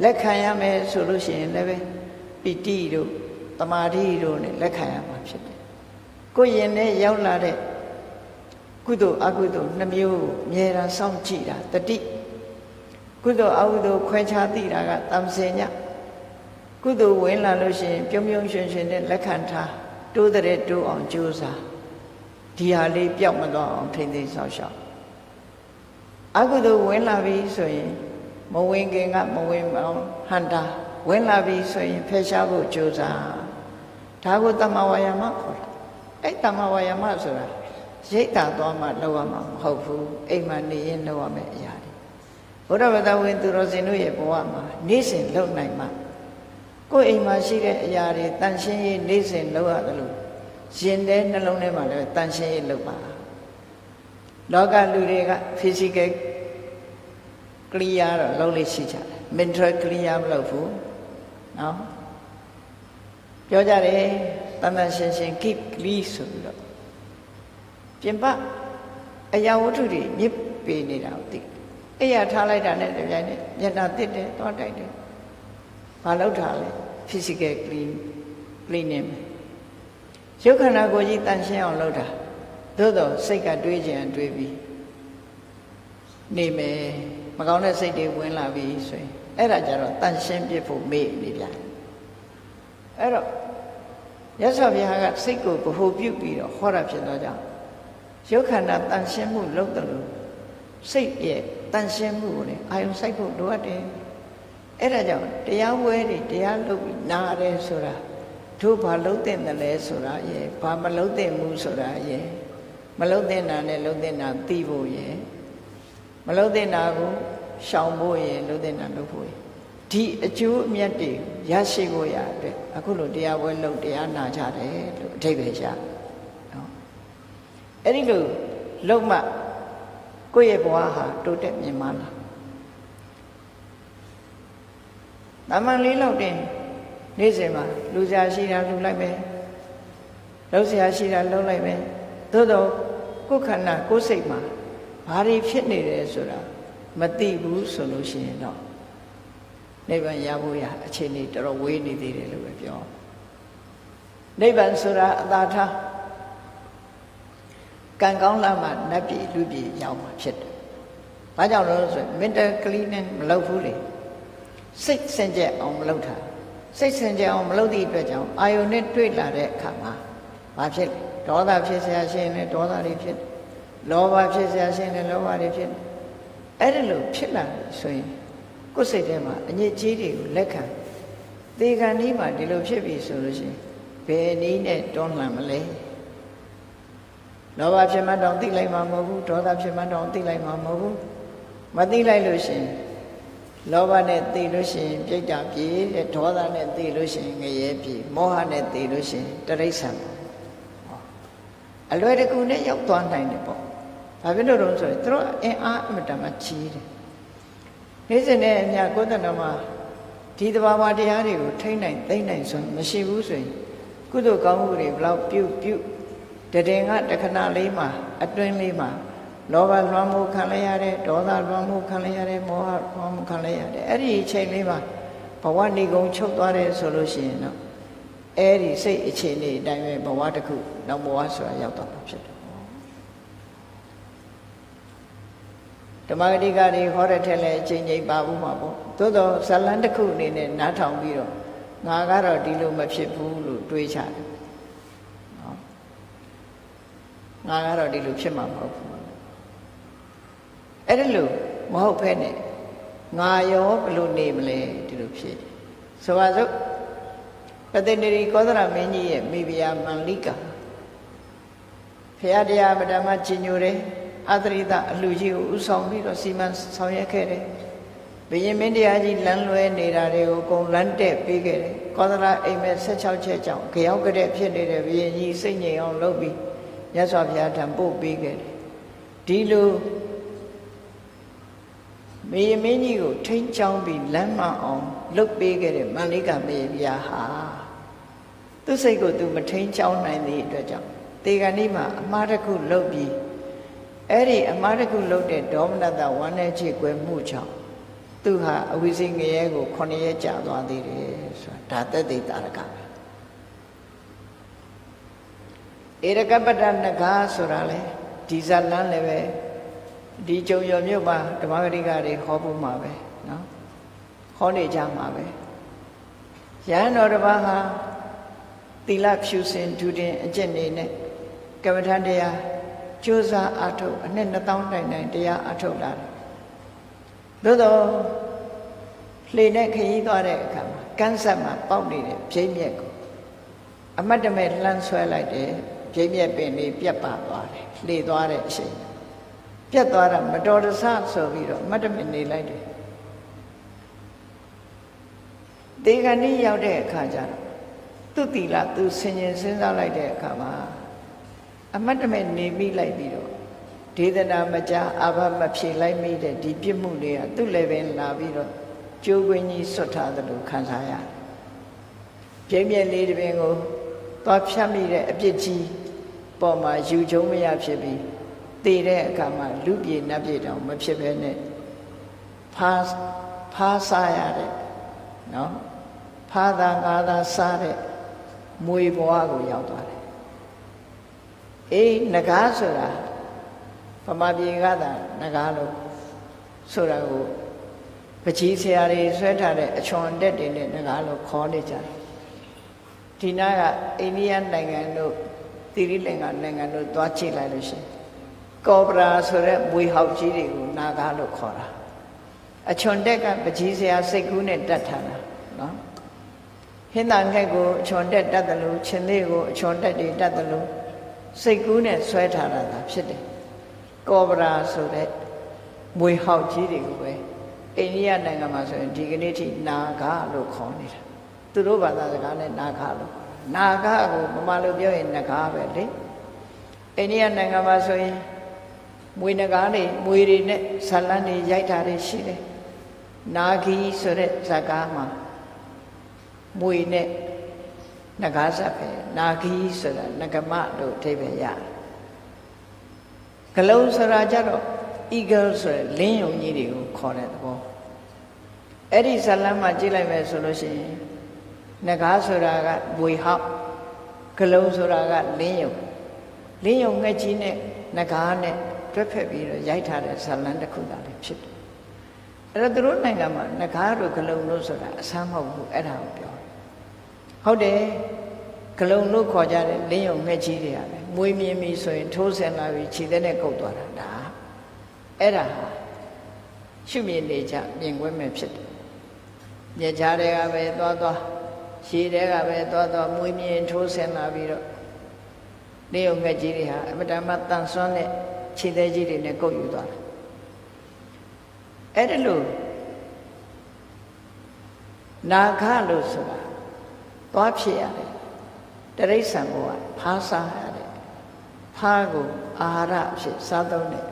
လက်ခံရမယ်ဆိုလို့ရှိရင်လည်းပဲပီတိတို့တမာတိတို့နဲ့လက်ခံရမှာဖြစ်တယ်ကိုယ်ရင်နဲ့ရောက်လာတဲ့ကုသိုလ်အကုသိုလ်နှမျိုးကိုအမြဲတမ်းစောင့်ကြည့်တာတတိကုသိုလ်အကုသိုလ်ခွဲခြားသိတာကတမ္ပစညာကုသိုလ်ဝင်လာလို့ရှိရင်ပြုံးပြုံးရွှင်ရွှင်နဲ့လက်ခံထားတိုးတဲ့တိုးအောင်ကြိုးစားဒီဟာလေးပျောက်မသွားအောင်ထိမ့်သိမ်းဆောက်ရှောက်အကုသိုလ်ဝင်လာပြီဆိုရင်မဝင်ခင်ကမဝင်အောင်ဟန္တာဝင်လာပြီဆိုရင်ဖယ်ရှားဖို့ကြိုးစားဒါကိုတမ္မာဝါယာမခေါ်တာအဲ့တမ္မာဝါယာမဆိုတာရိတ်တာသွားမှလောက်ရမှာမဟုတ်ဘူးအိမ်မှာနေရင်လောက်ရမယ့်အရာတွေဘုရားဘာသာဝင်သူတော်စင်တို့ရဲ့ဘဝမှာနေ့စဉ်လုပ်နိုင်မှကိုယ်အိမ်မှာရှိတဲ့အရာတွေတန်ရှင်းရေးနေ့စဉ်လုပ်ရတယ်လို့ရှင်တဲ့နှလုံးထဲမှာလည်းတန်ရှင်းရေးလုပ်ပါလောကလူတွေက physical ကရိယာတော့လုပ်လို့ရှိကြတယ် mental ကရိယာမလုပ်ဘူးနော်ပြောကြတယ်တန်တန်ရှင်းရှင်း keep clean ဆိုပြီးတော့ပြင်ပအရာဝတ္ထုတွေမြစ်ပေနေတာကိုသိအဲ့ရထားလိုက်တာနဲ့တပြိုင်နက်မျက်နှာတစ်တယ်တောတိုက်တယ်ဘာလို့ထားလဲ physical cleaning ရုပ်ခန္ဓာကိုယ်ကြီးတန်ရှင်းအောင်လုပ်တာသို့တော့စိတ်ကတွေးခြင်းတွေးပြီးနေမယ်မကောင်းတဲ့စိတ်တွေဝင်လာပြီဆိုရင်အဲ့ဒါကြတော့တန်ရှင်းပြဖို့မေ့နေပြန်အဲ့တော့ရသော်ဘုရားကစိတ်ကိုဗဟုပြုပြီးတော့ဟောတာဖြစ်တော့ကြောင့်ရုပ်ခန္ဓာတန်ရှင်းမှုလုပ်တယ်လို့စိတ်ရဲ့တန်ရှင်းမှုကိုလည်းအာယုံစိုက်ဖို့လိုအပ်တယ်အဲ့ဒါကြောင့်တရားဝဲတွေတရားလုပ်ပြီးနားတယ်ဆိုတာတို့ဘာလုပ်တဲ့တယ်လဲဆိုတာရဲ့ဘာမလုပ်တဲ့မှုဆိုတာရဲ့မလုပ်တဲ့နာနဲ့လုပ်တဲ့နာသိဖို့ရဲ့မလုပ်တဲ့နာကိုရှောင်ဖို့ရဲ့လုပ်တဲ့နာလုပ်ဖို့ရဲ့ဒီအကျိုးအမြတ်တွေရရှိဖို့ရအတွက်အခုလိုတရားဝဲလုပ်တရားနာကြတယ်လို့အဓိပ္ပာယ်ရနော်အဲ့ဒီလိုလုပ်မှကိုယ့်ရဲ့ဘဝဟာတိုးတက်မြင့်မားလာတမန်လေးလောက်တင်နေ့စဉ်မှာလူစရာရှိတာလူလိုက်မယ်လှုပ်စရာရှိတာလှုပ်လိုက်မယ်သို့တော့ကိုယ်ခန္ဓာကိုယ်စိတ်မှာဘာတွေဖြစ်နေတယ်ဆိုတာမသိဘူးဆိုလို့ရှိရင်တော့နိဗ္ဗာန်ရဖို့ရအခြေအနေတော်တော်ဝေးနေသေးတယ်လို့ပဲပြောနိဗ္ဗာန်ဆိုတာအသာထားကံကောင်းလာမှနတ်ပြည်လူပြည်ရောက်မှာဖြစ်တယ်။ဘာကြောင့်လဲဆိုရင် mental cleaning မလုပ်ဘူးလေစိတ်စင်ကြယ်အောင်မလုပ်တာစိတ်စင်ကြယ်အောင်မလုပ်သည့်အတွက်ကြောင့်အာယုန်နဲ့တွေ့လာတဲ့အခါမှာဘာဖြစ်လဲဒေါသဖြစ်เสียရှင်နဲ့ဒေါသတွေဖြစ်လောဘဖြစ်เสียရှင်နဲ့လောဘတွေဖြစ်အဲ့ဒါလို့ဖြစ်လာဆိုရင်ကိုယ်စိတ်ထဲမှာအညစ်အကြေးတွေကိုလက်ခံသေခံနည်းမှာဒီလိုဖြစ်ပြီဆိုလို့ရှိရင်ဘယ်နည်းနဲ့တွန်းလှန်မလဲလောဘဖြစ်မှတောင်သိလိုက်မှာမဟုတ်ဘူးဒေါသဖြစ်မှတောင်သိလိုက်မှာမဟုတ်ဘူးမသိလိုက်လို့ရှိရင်လောဘနဲ့သိလို့ရှိရင်ပြိတ္တာပြေတဲ့ဒေါသနဲ့သိလို့ရှိရင်ငရဲပြေမောဟနဲ့သိလို့ရှိရင်တရိစ္ဆာန်ပေါ့အလွယ်တကူနဲ့ရောက်သွားနိုင်တယ်ပေါ့ဘာဖြစ်လို့လဲဆိုရင်သူတို့အင်အားအမတန်မှကြီးတယ်နေ့စဉ်နဲ့အမျှကိုယ်တဏ္ဍမှာဒီသဘာဝတရားတွေကိုထိန်းနိုင်သိမ့်နိုင်ဆိုမရှိဘူးဆိုရင်ကုသိုလ်ကောင်းမှုတွေဘလောက်ပြုတည်ငါတခဏလေးမှာအတွင်းလေးမှာလောဘလွှမ်းမိုးခံလိုက်ရတယ်ဒေါသလွှမ်းမိုးခံလိုက်ရတယ်မောဟလွှမ်းမိုးခံလိုက်ရတယ်အဲ့ဒီအချိန်လေးမှာဘဝနေကုန်ချုပ်သွားတယ်ဆိုလို့ရှိရင်တော့အဲ့ဒီစိတ်အခြေအနေအတိုင်းပဲဘဝတစ်ခုနောက်ဘဝဆိုတာရောက်သွားမှာဖြစ်တယ်ဓမ္မဂတိကတွေဟောတဲ့ထက်လည်းအချိန်ချင်းပါဘူးမှာပေါ့သို့တော့ဇလန်းတစ်ခုအနေနဲ့နားထောင်ပြီးတော့ငါကတော့ဒီလိုမဖြစ်ဘူးလို့တွေးချတယ်နော်ငါကတော့ဒီလိုဖြစ်မှာမဟုတ်ဘူးအဲ့ဒါလို့မဟုတ်ဖဲနဲ့ငါရောဘယ်လိုနေမလဲဒီလိုဖြစ်ဆိုပါစို့ပတိနေရီကောသရမင်းကြီးရဲ့မိဖုရားမန္လိကာဖရာတရားပဒမကြီးညိုတယ်အသရိတအလှကြီးကိုဥဆောင်ပြီးတော့စီမံဆောင်ရွက်ခဲ့တယ်ဘုရင်မင်းတရားကြီးလမ်းလွဲနေတာတွေကိုအကုန်လမ်းတက်ပေးခဲ့တယ်ကောသရအိမ်မဲ့16ချက်ကြောင့်ကြောက်ကြတဲ့ဖြစ်နေတဲ့ဘုရင်ကြီးစိတ်ငြိမ်အောင်လုပ်ပြီးမြတ်စွာဘုရားထံပို့ပေးခဲ့တယ် ဒီလိုမေယမင်းကြီးကိုထိန်းချောင်းပြီးလမ်းမအောင်လုပ်ပေးခဲ့တဲ့မန္လိကမေယပြာဟာသူစိတ်ကိုသူမထိန်းချောင်းနိုင်တဲ့အတွက်ကြောင့်တေဂဏိမှာအမှားတစ်ခုလုပ်ပြီးအဲ့ဒီအမှားတစ်ခုလုပ်တဲ့ဒေါမနတဝမ်းနဲ့ချေကွယ်မှုကြောင့်သူဟာအဝိဇ္ဇငရဲကို9ရက်ကြာသွားသေးတယ်ဆိုတာဒါသက်သေတာရကပဲဧရကပတ္တနဂါဆိုတာလေဒီဇလန်းလည်းပဲဒီကြုံရမြို့မှာဓမ္မဂရိကတွေဟောဖို့မှာပဲနော်ဟောနေကြမှာပဲရဟန်းတော်တစ်ပါးဟာသီလဖြူစင်ဒုတင်အကျင့်နေနဲ့ကမ္မထံတရားကြိုးစားအားထုတ်အနှစ်2000တိုင်တိုင်တရားအားထုတ်လာတယ်သို့တော့လှေနဲ့ခရီးသွားတဲ့အခါမှာကန်းဆက်မှာပေါက်နေတဲ့ပြိမြက်ကိုအမတ်တမဲ့လှမ်းဆွဲလိုက်တယ်ပြိမြက်ပင်လေးပြတ်ပါသွားတယ်လှေသွားတဲ့အချိန်ပြတ်သွားတာမတော်တဆဆိုပြီးတော့အမတ်တမဲ့နေလိုက်တယ်ဒေဂဏိရောက်တဲ့အခါကျတော့သူ့တီလာသူဆင်ញင်စဉ်းစားလိုက်တဲ့အခါမှာအမတ်တမဲ့နေမိလိုက်ပြီးတော့ဒေသနာမကြအာဘမဖြေလိုက်မိတဲ့ဒီပြစ်မှုတွေကသူ့လည်းပဲလာပြီးတော့ကျိုးကွင်းကြီးဆွတ်ထားသလိုခံစားရတယ်။ပြိမြက်လေးတစ်ပင်ကိုသွားဖြတ်မိတဲ့အပြစ်ကြီးပေါ်မှာယူကျုံမရဖြစ်ပြီးတည်တဲ့အခါမှာလူပြေနတ်ပြေတောင်မဖြစ်ဘဲနဲ့ဖားစားရတဲ့နော်ဖားသာငါးသာစားတဲ့မွေဘဝကိုရောက်သွားတယ်။အေးငကားဆိုတာဗမာပြည်ကသာငကားလို့ဆိုတာကိုပကြီးဆရာတွေဆွဲထားတဲ့အချွန်တက်တွေနဲ့ငကားလို့ခေါ်နေကြတယ်ဒီနားကအိန္ဒိယနိုင်ငံတို့သီရိလင်္ကာနိုင်ငံတို့သွားကြည့်လိုက်လို့ရှိရင်ကော်ပရာဆိုတဲ့မွေဟောက်ကြီးတွေကိုနာကားလို့ခေါ်တာအချွန်တက်ကပကြီးဆရာစိတ်ကူးနဲ့တတ်ထားတာနော်ဟင်းသာငှက်ကိုအချွန်တက်တတ်တယ်လို့ချင်းလေးကိုအချွန်တက်တွေတတ်တယ်လို့စိတ်ကူးနဲ့ဆွဲထားတာသာဖြစ်တယ်ကော်ပရာဆိုတဲ့မွေဟောက်ကြီးတွေကိုပဲအိန္ဒိယနိုင်ငံမှာဆိုရင်ဒီကနေ့ထိနာဂလို့ခေါ်နေတာသူတို့ဘာသာစကားနဲ့နာဂလို့နာဂကိုမမလို့ပြောရင်နဂါပဲလေအိန္ဒိယနိုင်ငံမှာဆိုရင်မွေနဂါတွေမွေတွေနဲ့ဇလန်းတွေရိုက်ထားတွေရှိတယ်နာဂီဆိုတဲ့ဇာကားမှာမွေနဲ့နဂါဇတ်ပဲနာဂီဆိုတာနဂမလို့အဓိပ္ပာယ်ရတယ်ဂလုံးဆိုတာကြတော့ eagle ဆိုတဲ့လင်းယုံကြီးတွေကိုခေါ်တဲ့သဘောအဲ့ဒီဇလန်းမှာကြည့်လိုက်မယ်ဆိုလို့ရှိရင်နဂါဆိုတာကဘွေဟောက်ဂလုံးဆိုတာကလင်းယုံငှက်ကြီးနဲ့နဂါနဲ့တွဲဖက်ပြီးတော့ရိုက်ထားတဲ့ဇလန်းတစ်ခုသာလည်းဖြစ်တယ်အဲ့တော့သူတို့နိုင်ငံမှာနဂါတို့ဂလုံးတို့ဆိုတာအဆမ်းမဟုတ်ဘူးအဲ့ဒါကိုပြောဟုတ်တယ်ဂလုံးတို့ခေါ်ကြတဲ့လင်းယုံငှက်ကြီးတွေကပဲမွေးမြင်ပြီဆိုရင်ထိုးဆင်လာပြီးခြေသက်နဲ့ကုတ်သွားတာဒါအဲ့ဒါဟာရှုမြင်နေကြမြင်ခွင့်မဲ့ဖြစ်တယ်မြေကြားတွေကပဲသွားရေတွေကပဲသွားမွေးမြင်ထိုးဆင်လာပြီးတော့လင်းယုံငှက်ကြီးတွေဟာအမတမတန်ဆွမ်းတဲ့ခြေသက်ကြီးတွေနဲ့ကုတ်ယူသွားတာအဲ့ဒါလို့နာဂလို့ဆိုတာသွားဖြစ်ရတယ်တရိစ္ဆာန်ဘဝဖားစားရတယ်ဖားကိုအာဟာရအဖြစ်စားသုံးတယ်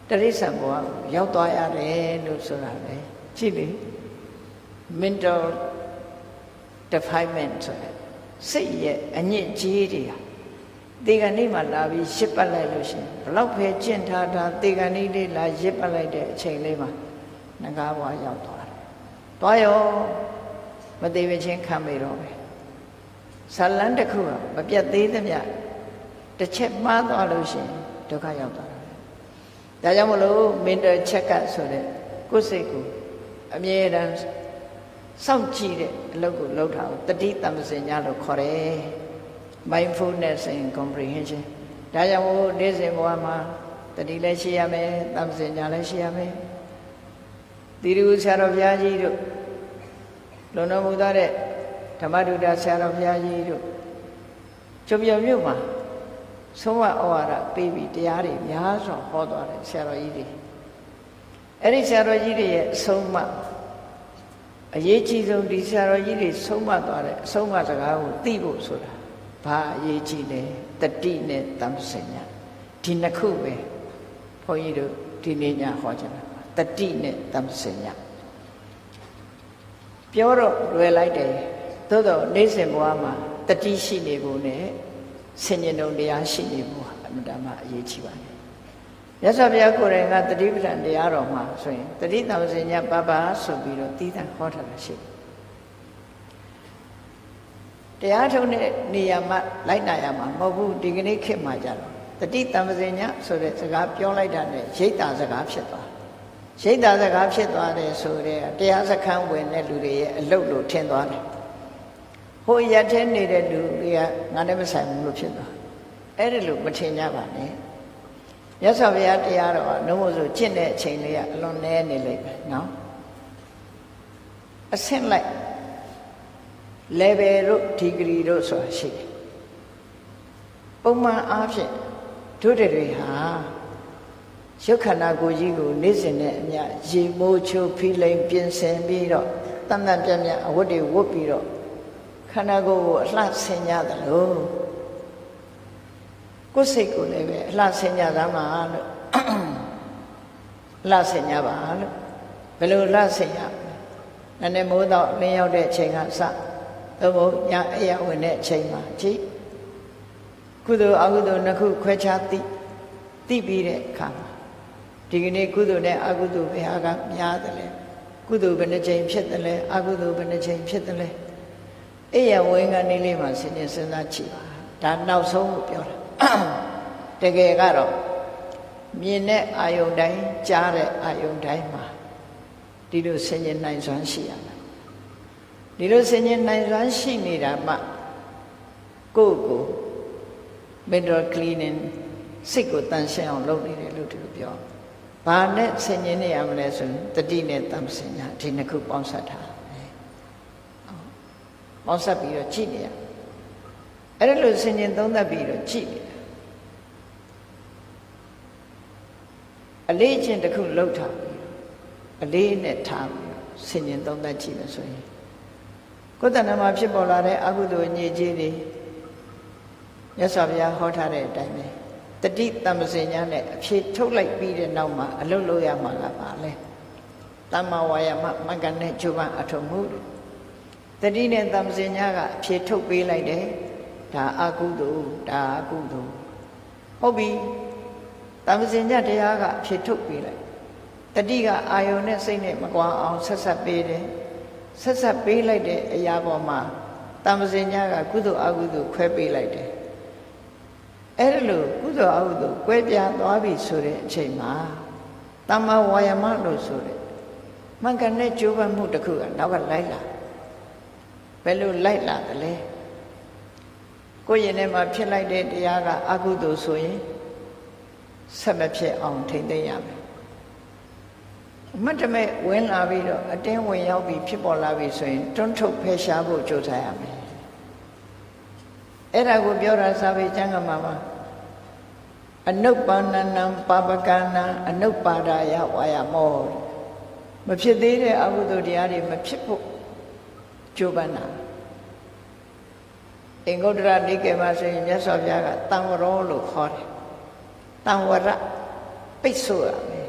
တရိစ္ဆာန်ဘဝကိုရောက်သွားရတယ်လို့ဆိုတာလေကြည့်လေ mental defilement ဆိုတဲ့စိတ်ရဲ့အညစ်အကြေးတွေဟာတေဂဏိမှာလာပြီးရစ်ပတ်လိုက်လို့ရှိရင်ဘလောက်ပဲကျင့်ထားတာတေဂဏိလေးလာရစ်ပတ်လိုက်တဲ့အချိန်လေးမှာငကားဘဝရောက်သွားတယ်။သွားရောမသေးမချင်းခံမိတော့ပဲဇလန်းတစ်ခုကမပြတ်သေးသမျှတစ်ချက်မှားသွားလို့ရှိရင်ဒုက္ခရောက်သွားတယ်။ဒါကြောင့်မလို့ mental check up ဆိုတဲ့ကိုယ်စိတ်ကိုအမြဲတမ်းစောင့်ကြည့်တဲ့အလုပ်ကိုလုပ်တာကိုတတိတမ္ပစညာလို့ခေါ်တယ်။ mindfulness and comprehension ဒါကြောင့်မို့နေ့စဉ်ဘဝမှာတတိလည်းရှိရမယ်တမ္ပစညာလည်းရှိရမယ်။သီရိဆရာတော်ဘုရားကြီးတို့လွန်တော်မူသွားတဲ့ဓမ္မဒုဒဆရာတော်ဘုရားကြီးတို့ကျုံပြော်မြို့မှာဆုံးမဩဝါဒပေးပြီးတရားတွေများစွာဟောသွားတယ်ဆရာတော်ကြီးတွေအဲ့ဒီဆရာတော်ကြီးတွေရဲ့အဆုံးအမအရေးကြီးဆုံးဒီဆရာတော်ကြီးတွေဆုံးမသွားတဲ့အဆုံးအမစကားကိုသိဖို့ဆိုတာဘာအရေးကြီးလဲတတိနဲ့တမ္ပစညာဒီနှစ်ခုပဲ ဘုန်းကြီးတို့ဒီနေ့ညဟောကြတာတတိနဲ့တမ္ပစညပြောတော့လွယ်လိုက်တယ်သို့တော့နေ့စဉ်ဘဝမှာတတိရှိနေဖို့နဲ့ဆင်ញင်တုံတရားရှိနေဖို့အမှန်တမ်းအရေးကြီးပါတယ်မြတ်စွာဘုရားကိုယ်တိုင်ကတတိပဋ္ဌာန်တရားတော်မှာဆိုရင်တတိတမ္ပစညပါပါဆိုပြီးတော့သီးသန့်ဟောထားတာရှိတယ်တရားထုံးတဲ့နေရာမှာလိုက်နာရမှာမဟုတ်ဘူးဒီကနေ့ခေတ်မှာကြတော့တတိတမ္ပစညဆိုတဲ့စကားပြောလိုက်တာနဲ့ရိတ်တာစကားဖြစ်သွားရိတ်တာစကားဖြစ်သွားတယ်ဆိုတဲ့တရားစခန်းဝင်တဲ့လူတွေရဲ့အလုပ်လို့ထင်သွားတယ်ဟိုရက်ထဲနေတဲ့လူတွေကငါနဲ့မဆိုင်ဘူးလို့ဖြစ်သွားအဲ့ဒီလိုမထင်ကြပါနဲ့မြတ်စွာဘုရားတရားတော်ကနှုတ်မို့ဆိုကျင့်တဲ့အချိန်လေးကအလွန်နည်းနေလိမ့်မယ်နော်အဆင့်လိုက် level တို့ degree တို့ဆိုတာရှိတယ်ပုံမှန်အားဖြင့်တို့တွေဟာရုပ်ခန္ဓာကိုယ်ကြီးကိုနေ့စဉ်နဲ့အမျှရေမိုးချိုးဖိလိမ်ပြင်ဆင်ပြီးတော့တန်တန်ပြတ်ပြတ်အဝတ်တွေဝတ်ပြီးတော့ခန္ဓာကိုယ်ကိုအလှဆင်ကြတယ်လို့ကိုယ်စိတ်ကိုလည်းပဲအလှဆင်ကြသားမှာလို့လှဆင်ကြပါလို့ဘယ်လိုလှဆင်ရမလဲနည်းနည်းမိုးတော့လင်းရောက်တဲ့အချိန်ကစသို့မဟုတ်ညအိယာဝင်တဲ့အချိန်မှာကြည့်ကုသိုလ်အကုသိုလ်နှစ်ခုခွဲခြားသိပြီးတဲ့အခါမှာဒီကနေ့ကုသိုလ်နဲ့အကုသိုလ်ဘယ်ဟာကများတယ်လဲကုသိုလ်ဘယ်နှချိန်ဖြစ်တယ်လဲအကုသိုလ်ဘယ်နှချိန်ဖြစ်တယ်လဲအိယာဝင်ကနေလေးမှာစဉ်းစားကြည့်ပါဒါနောက်ဆုံးကိုပြောတာတကယ်ကတော့မြင်တဲ့အာယုန်တိုင်းကြားတဲ့အာယုန်တိုင်းမှာဒီလိုဆင်ញင်နိုင်စွမ်းရှိရမယ်ဒီလိုဆင်ញင်နိုင်စွမ်းရှိနေတာမှကိုယ့်ကို mental cleaning စိတ်ကိုတန်ရှင်းအောင်လုပ်နေတယ်လို့ဒီလိုပြောဘာနဲ့ဆင်ញင်နေရမလဲဆိုရင်တတိနဲ့တမ္ပစညဒီနှစ်ခုပေါင်းစပ်ထားပေါင်းစပ်ပြီးတော့ကြည့်နေရအဲ့ဒါလို့ဆင်ញင်သုံးသပ်ပြီးတော့ကြည့်နေအလေးချင်းတစ်ခုလှုပ်ထားပြီးအလေးနဲ့ထားပြီးဆင်ញင်သုံးသပ်ကြည့်မယ်ဆိုရင်ကိုယ်တဏ္ဍာမှာဖြစ်ပေါ်လာတဲ့အကုသိုလ်ညစ်ကြေးတွေမြတ်စွာဘုရားဟောထားတဲ့အတိုင်းပဲတတိတမ္ပစညနဲ့အဖြေထုတ်လိုက်ပြီးတဲ့နောက်မှာအလုတ်လို့ရမှာကပါလဲတမ္မာဝါယာမမကနဲ့ကျုပ်အထုံမှုတတိနဲ့တမ္ပစညကအဖြေထုတ်ပေးလိုက်တယ်ဒါအကုသိုလ်ဒါအကုသိုလ်ဟုတ်ပြီတမ္ပစညတရားကအဖြေထုတ်ပေးလိုက်တတိကအာယုန်နဲ့စိတ်နဲ့မကွာအောင်ဆက်ဆက်ပေးတယ်ဆက်ဆက်ပေးလိုက်တဲ့အရာပေါ်မှာတမ္ပစညကကုသိုလ်အကုသိုလ်ခွဲပေးလိုက်တယ်အဲ့ဒါလို့ကုသိုလ်အကုသိုလ်ကွဲပြားသွားပြီဆိုတဲ့အချိန်မှာတမ္မာဝါယာမလို့ဆိုတဲ့မှန်ကန်တဲ့ကြိုးပမ်းမှုတစ်ခုကနောက်ကလိုက်လာဘယ်လိုလိုက်လာသလဲကိုယ်ရင်ထဲမှာဖြစ်လိုက်တဲ့တရားကအကုသိုလ်ဆိုရင်ဆက်မဖြစ်အောင်ထိမ့်သိမ်းရမယ်အမှတ်တမဲ့ဝင်လာပြီးတော့အတင်းဝင်ရောက်ပြီးဖြစ်ပေါ်လာပြီဆိုရင်တွန်းထုတ်ဖယ်ရှားဖို့ကြိုးစားရမယ်အဲ့ဒါကိုပြောတာစာပေကျမ်းကမှာအနုပ္ပန္နနံပါပကနံအနုပ္ပါဒယဝါယမောမဖြစ်သေးတဲ့အကုသိုလ်တရားတွေမဖြစ်ဖို့ကြိုးပမ်းတာအင်္ဂုတ္တရနိကေမှာဆိုရင်မြတ်စွာဘုရားကတံဝရောလို့ခေါ်တယ်တံဝရပိတ်ဆို့ရမယ်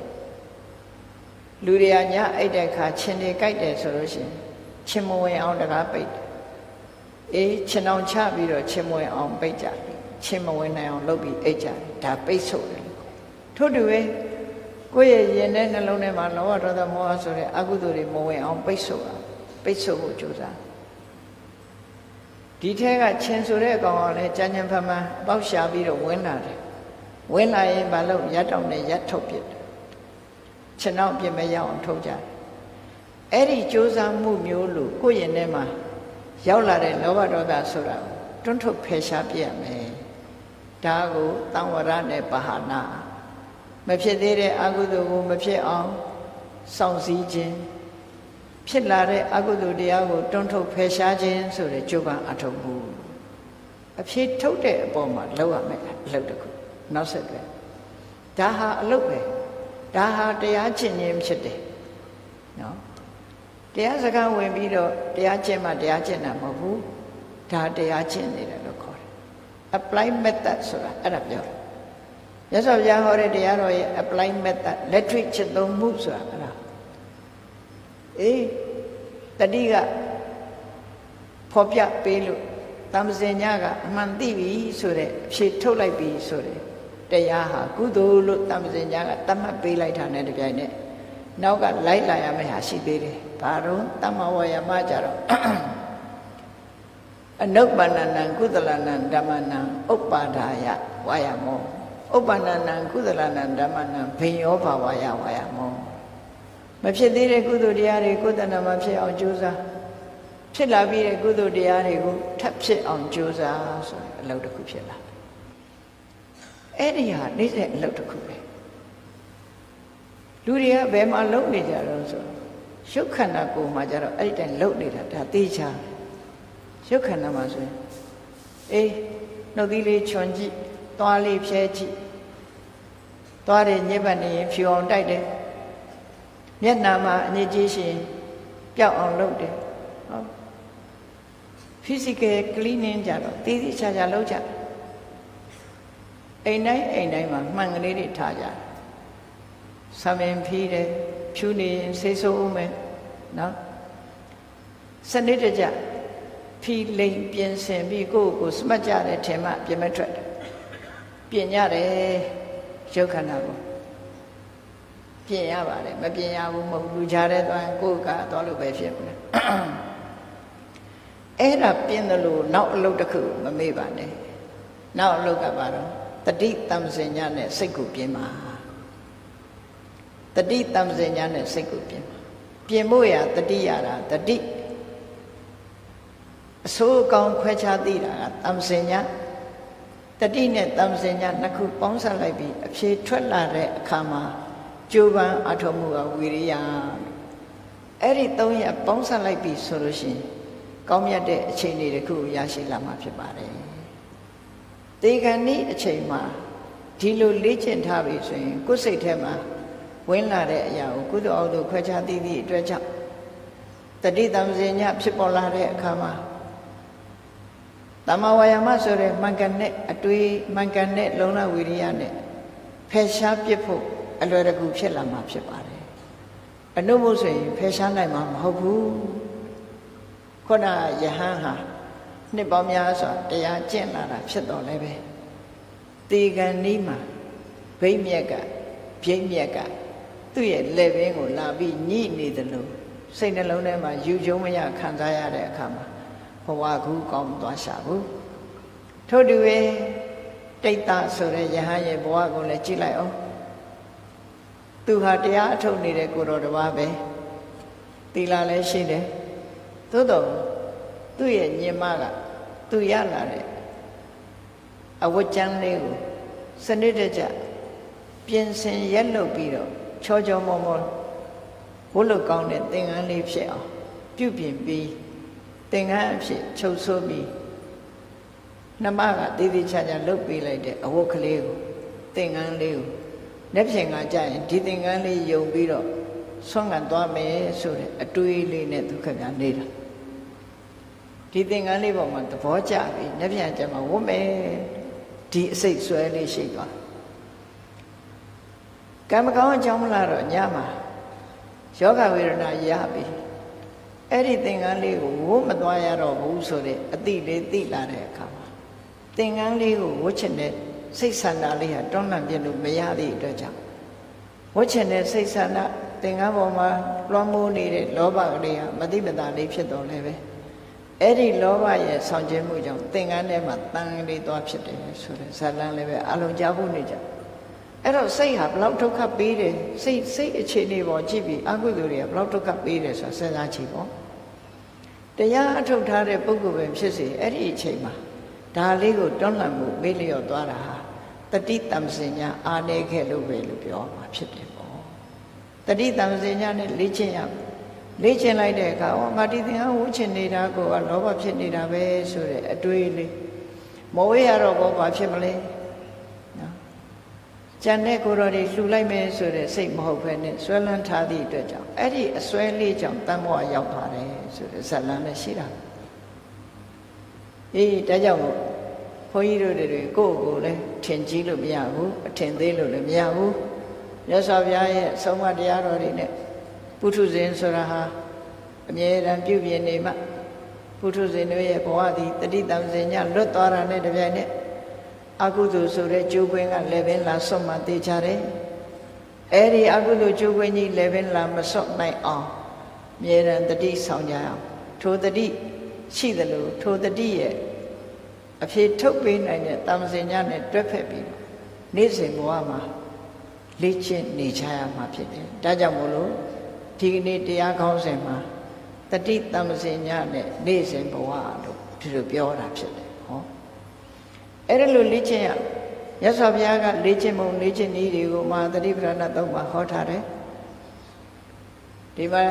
လူတွေကညအိတ်တဲ့အခါခြင်တွေကြိုက်တယ်ဆိုလို့ရှိရင်ခြင်မဝင်အောင်တကားပိတ်တယ်အေးခြင်အောင်ချပြီးတော့ခြင်မဝင်အောင်ပိတ်ကြတယ်ခြင်မဝင်နိုင်အောင်လုပ်ပြီးအိတ်ကြတယ်ဒါပိတ်ဆို့တယ်ထို့တူပဲကိုယ့်ရဲ့ရင်ထဲနှလုံးထဲမှာလောဘဒေါသမောဟဆိုတဲ့အကုသိုလ်တွေမဝင်အောင်ပိတ်ဆို့တာပိတ်ဆို့ဖို့ကြိုးစားဒီထဲကခြင်ဆိုတဲ့အကောင်ကလည်းကြမ်းကြမ်းဖမ်းဖမ်းပေါက်ရှာပြီးတော့ဝင်လာတယ်ဝင်လာရင်ဘာလို့ရက်တောင်နဲ့ရက်ထုတ်ပြစ်တယ်ခြင်အောင်ပြစ်မရအောင်ထုတ်ကြတယ်အဲ့ဒီကြိုးစားမှုမျိုးလို့ကိုယ့်ရင်ထဲမှာရောက်လာတဲ့လောဘဒေါသဆိုတာတွန်းထုတ်ဖယ်ရှားပြရမယ်ဒါကိုတံဝရနဲ့ပဟာနာမဖြစ်သေးတဲ့အကုသိုလ်ကိုမဖြစ်အောင်စောင့်စည်းခြင်းဖြစ်လာတဲ့အကုသိုလ်တရားကိုတွန်းထုတ်ဖယ်ရှားခြင်းဆိုတဲ့ကြိုးပမ်းအထောက်မှုအဖြစ်ထုတ်တဲ့အပေါ်မှာလောက်ရမယ်အလုပ်တစ်ခုနောက်ဆက်တွဲဒါဟာအလုပ်ပဲဒါဟာတရားကျင့်ခြင်းဖြစ်တယ်နော်တရားစကားဝင်ပြီးတော့တရားကျင့်မှတရားကျင့်တာမဟုတ်ဘူးဒါတရားကျင့်နေတယ်လို့ခေါ်တယ် apply method ဆိုတာအဲ့ဒါပြောတယ်မြ မြတ်စွာဘုရားဟောတဲ့တရားတော်ရဲ့ apply method လက်တွေ့ကျင့်သုံးမှုဆိုတာအဲ့ဒါတတိကဖော်ပြပေးလို့တမ္ပဇင်ညာကအမှန်သိပြီဆိုတဲ့အဖြေထုတ်လိုက်ပြီဆိုတဲ့တရားဟာကုသိုလ်လို့တမ္ပဇင်ညာကသတ်မှတ်ပေးလိုက်တာနဲ့တပြိုင်နက်နောက်ကလိုက်လာရမယ့်ဟာရှိသေးတယ်ဘာတော့တမ္မဝါယာမကြတော့အနုပ္ပန္နနံကုသလနံဓမ္မနံဥပ္ပါဒါယဝါယမောဥပ္ပန္နနံကုသလနံဓမ္မနံဘိညောဘာဝါယဝါယမောမဖြစ်သေးတဲ့ကုသိုလ်တရားတွေကိုယ်တဏ္ဍာမှာဖြစ်အောင်ကြိုးစားဖြစ်လာပြီးတဲ့ကုသိုလ်တရားတွေကိုထပ်ဖြစ်အောင်ကြိုးစားဆိုတဲ့အလုပ်တစ်ခုဖြစ်လာအဲ့ဒီဟာနေ့စဉ်အလုပ်တစ်ခုပဲလူတွေကဘယ်မှာလုပ်နေကြတော့ဆိုရုပ်ခန္ဓာကိုယ်မှာကြတော့အဲ့ဒီတိုင်လုပ်နေတာဒါသိချာရုပ်ခန္ဓာမှာဆိုရင်နှုတ်သီးလေးချွန်ကြည့်သွားလေးဖြဲကြည့်သွားတယ်ညစ်ပတ်နေရင်ဖြူအောင်တိုက်တယ်မျက်နှာမှာအညစ်အကြေးရှင်ပျောက်အောင်လုပ်တယ်ဟုတ် physical cleaning ကြတော့တည်တည်ချာချာလုပ်ကြအိမ်တိုင်းမှာမှန်ကလေးတွေထားကြတယ်ဆံပင်ဖြီးတယ်ဖြူနေရင်ဆေးဆိုးဦးမယ်နော်စနစ်တကျဖြီးလိမ်ပြင်ဆင်ပြီးကိုယ့်ကိုစမတ်ကြတဲ့ထင်မှပြင်မထွက်တယ်ပြင်ရတယ်ရုပ်ခန္ဓာကိုပြင်ရပါတယ်မပြင်ရဘူးမဟုတ်လူကြားတဲ့သွားကိုယ်ကတော့လို့ပဲဖြစ်မယ်အဲ့ဒါပြင်တယ်လို့နောက်အလုပ်တစ်ခုမမေ့ပါနဲ့နောက်အလုပ်ကပါတော့တတိတမ္ပဇင်ညာနဲ့စိတ်ကိုပြင်ပါတတိတမ္ပဇင်ညာနဲ့စိတ်ကိုပြင်ပါပြင်ဖို့ရတတိရတာတတိအစိုးအကောင်းခွဲခြားသိတာကတမ္ပဇင်ညာတတိနဲ့တမ္ပဇင်ညာနှစ်ခုပေါင်းစပ်လိုက်ပြီးအဖြေထွက်လာတဲ့အခါမှာကြိုးပမ်းအထောက်မှုကဝိရိယအဲ့ဒီသုံးရပေါင်းစပ်လိုက်ပြီးဆိုလို့ရှိရင်ကောင်းမြတ်တဲ့အခြေအနေတစ်ခုရရှိလာမှာဖြစ်ပါတယ်တေခဏီအချိန်မှာဒီလိုလေ့ကျင့်ထားပြီဆိုရင်ကိုယ်စိတ်ထဲမှာဝင်လာတဲ့အရာကိုကုသိုလ်အောက်သို့ခွဲခြားသိသည့်အတွက်ကြောင့်တတိတမ္ပဇင်ညဖြစ်ပေါ်လာတဲ့အခါမှာတမ္မာဝါယာမဆိုတဲ့မှန်ကန်တဲ့အတွေးမှန်ကန်တဲ့လုံလဝိရိယနဲ့ဖယ်ရှားပစ်ဖို့အလွယ်တကူဖြစ်လာမှာဖြစ်ပါတယ်အနုမို့ဆိုရင်ဖယ်ရှားနိုင်မှာမဟုတ်ဘူးခုနယဟန်ဟာနှစ်ပေါင်းများစွာတရားကျင့်လာတာဖြစ်တော်လဲပဲတေဂန်နီးမှာဗိမြက်ကပြိမြက်ကသူ့ရဲ့လက်ဘင်းကိုလာပြီးညှိနေတယ်လို့စိတ်နှလုံးထဲမှာယူကျုံမရခံစားရတဲ့အခါမှာဘဝကူကောင်းသွားရှာဘူးထို့တူပဲတိတ်တဆိုတဲ့ယဟန်ရဲ့ဘဝကိုလည်းကြည့်လိုက်အောင်သူဟာတရားအထုတ်နေတဲ့ကိုတော်တစ်ပါးပဲသီလလည်းရှိတယ်သို့တော့သူ့ရဲ့ညင်မကသူရလာတဲ့အဝတ်ကျမ်းလေးကိုစနစ်တကျပြင်ဆင်ရက်လုပ်ပြီးတော့ချောချောမောမောဝတ်လို့ကောင်းတဲ့သင်္ကန်းလေးဖြစ်အောင်ပြုပြင်ပြီးသင်္ကန်းအဖြစ်ချုပ်ဆိုးပြီးနှမကတည်တည်ချာချာလုပ်ပေးလိုက်တဲ့အဝတ်ကလေးကိုသင်္ကန်းလေးကိုလက်ဖြင့်ကကြရင်ဒီသင်္ကန်းလေးယုံပြီးတော့ဆွမ်းကန်သွားမယ်ဆိုတဲ့အတွေးလေးနဲ့သူခက်ကန်နေတာဒီသင်္ကန်းလေးပေါ်မှာသဘောကျပြီးလက်ဖြင့်ကျမှဝတ်မယ်ဒီအစိတ်ဆွဲလေးရှိသွားကံမကောင်းအကြောင်းမလားတော့ညမှာယောဂဝေဒနာရပြီအဲ့ဒီသင်္ကန်းလေးကိုဝတ်မသွားရတော့ဘူးဆိုတဲ့အတိလေးသိလာတဲ့အခါမှာသင်္ကန်းလေးကိုဝတ်ချင်တဲ့စိတ်ဆန္ဒလေးဟာတွန်းလှန်ပြလို့မရသည့်အတွက်ကြောင့်ဝတ်ချင်တဲ့စိတ်ဆန္ဒသင်္ကန်းပေါ်မှာလွှမ်းမိုးနေတဲ့လောဘကလေးဟာမတိမတာလေးဖြစ်တော်လဲပဲအဲ့ဒီလောဘရဲ့ဆောင်ကျဉ်မှုကြောင့်သင်္ကန်းထဲမှာတန်လေးသွားဖြစ်တယ်ဆိုတဲ့ဇာလန်းလည်းပဲအလုံးကြားဖို့နေကြအဲ့တော့စိတ်ဟာဘလောက်ဒုက္ခပေးတယ်စိတ်အခြေအနေပေါ်ကြည့်ပြီးအကုသိုလ်တွေကဘလောက်ဒုက္ခပေးတယ်ဆိုတာစဉ်းစားကြည့်ပေါ့တရားအထုတ်ထားတဲ့ပုဂ္ဂိုလ်ပဲဖြစ်စေအဲ့ဒီအချိန်မှာဒါလေးကိုတွန်းလှန်မှုမေ့လျော့သွားတာဟာတတိတမ္ပဇင်ညာအာနေခဲ့လို့ပဲလို့ပြောမှာဖြစ်တယ်ပေါ့တတိတမ္ပဇင်ညာနဲ့လေ့ကျင့်ရလေ့ကျင့်လိုက်တဲ့အခါငါဒီသင်္ကန်းဝှချင်နေတာကိုကလောဘဖြစ်နေတာပဲဆိုတဲ့အတွေးလေးမဝေးရတော့ဘောဘာဖြစ်မလဲနော်ကျန်တဲ့ကိုယ်တော်တွေလှူလိုက်မယ်ဆိုတဲ့စိတ်မဟုတ်ဘဲနဲ့ဆွဲလန်းထားသည့်အတွက်ကြောင့်အဲ့ဒီအစွဲလေးကြောင့်တန်ဘဝရောက်သွားတယ်ဆိုတဲ့ဇာလန်းနဲ့ရှိတာဒါကြောင့်ဘ န်းကြီးတို့တွေကိုယ့်ကိုယ်လည်းထင်ကြီးလို့မရဘူးအထင်သေးလို့လည်းမရဘူးမြတ်စွာဘုရားရဲ့အဆုံးအမတရားတော်တွေနဲ့ပုထုဇဉ်ဆိုတာဟာအမြဲတမ်းပြုပြင်နေမှပုထုဇဉ်တို့ရဲ့ဘဝသည်တတိတံစင်ညလွတ်သွားတာနဲ့တပြိုင်နက်အကုသိုလ်ဆိုတဲ့ကျိုးကွင်းကလည်းပင်လာဆွတ်မှသိကြတယ်အဲ့ဒီအကုသိုလ်ကျိုးကွင်းကြီးလည်းပင်လာမဆွတ်နိုင်အောင်အမြဲတမ်းတတိဆောင်ကြအောင်ထိုတတိရှိသလိုထိုတတိရဲ့အဖြစ်ထုတ်ပေးနိုင်တဲ့တမ္ပစင်ညနဲ့တွဲဖက်ပြီးနေ့စဉ်ဘဝမှာလေ့ကျင့်နေကြရမှာဖြစ်တယ်ဒါကြောင့်မို့လို့ဒီကနေ့တရားကောင်းစဉ်မှာတတိတမ္ပစင်ညနဲ့နေ့စဉ်ဘဝလို့ဒီလိုပြောတာဖြစ်တယ်ဟောအဲ့ဒါလိုလေ့ကျင့်ရမြတ်စွာဘုရားကလေ့ကျင့်ပုံလေ့ကျင့်နည်းတွေကိုမဟာသတိပဋ္ဌာန်သုံးပါးဟောထားတယ်ဒီမှာ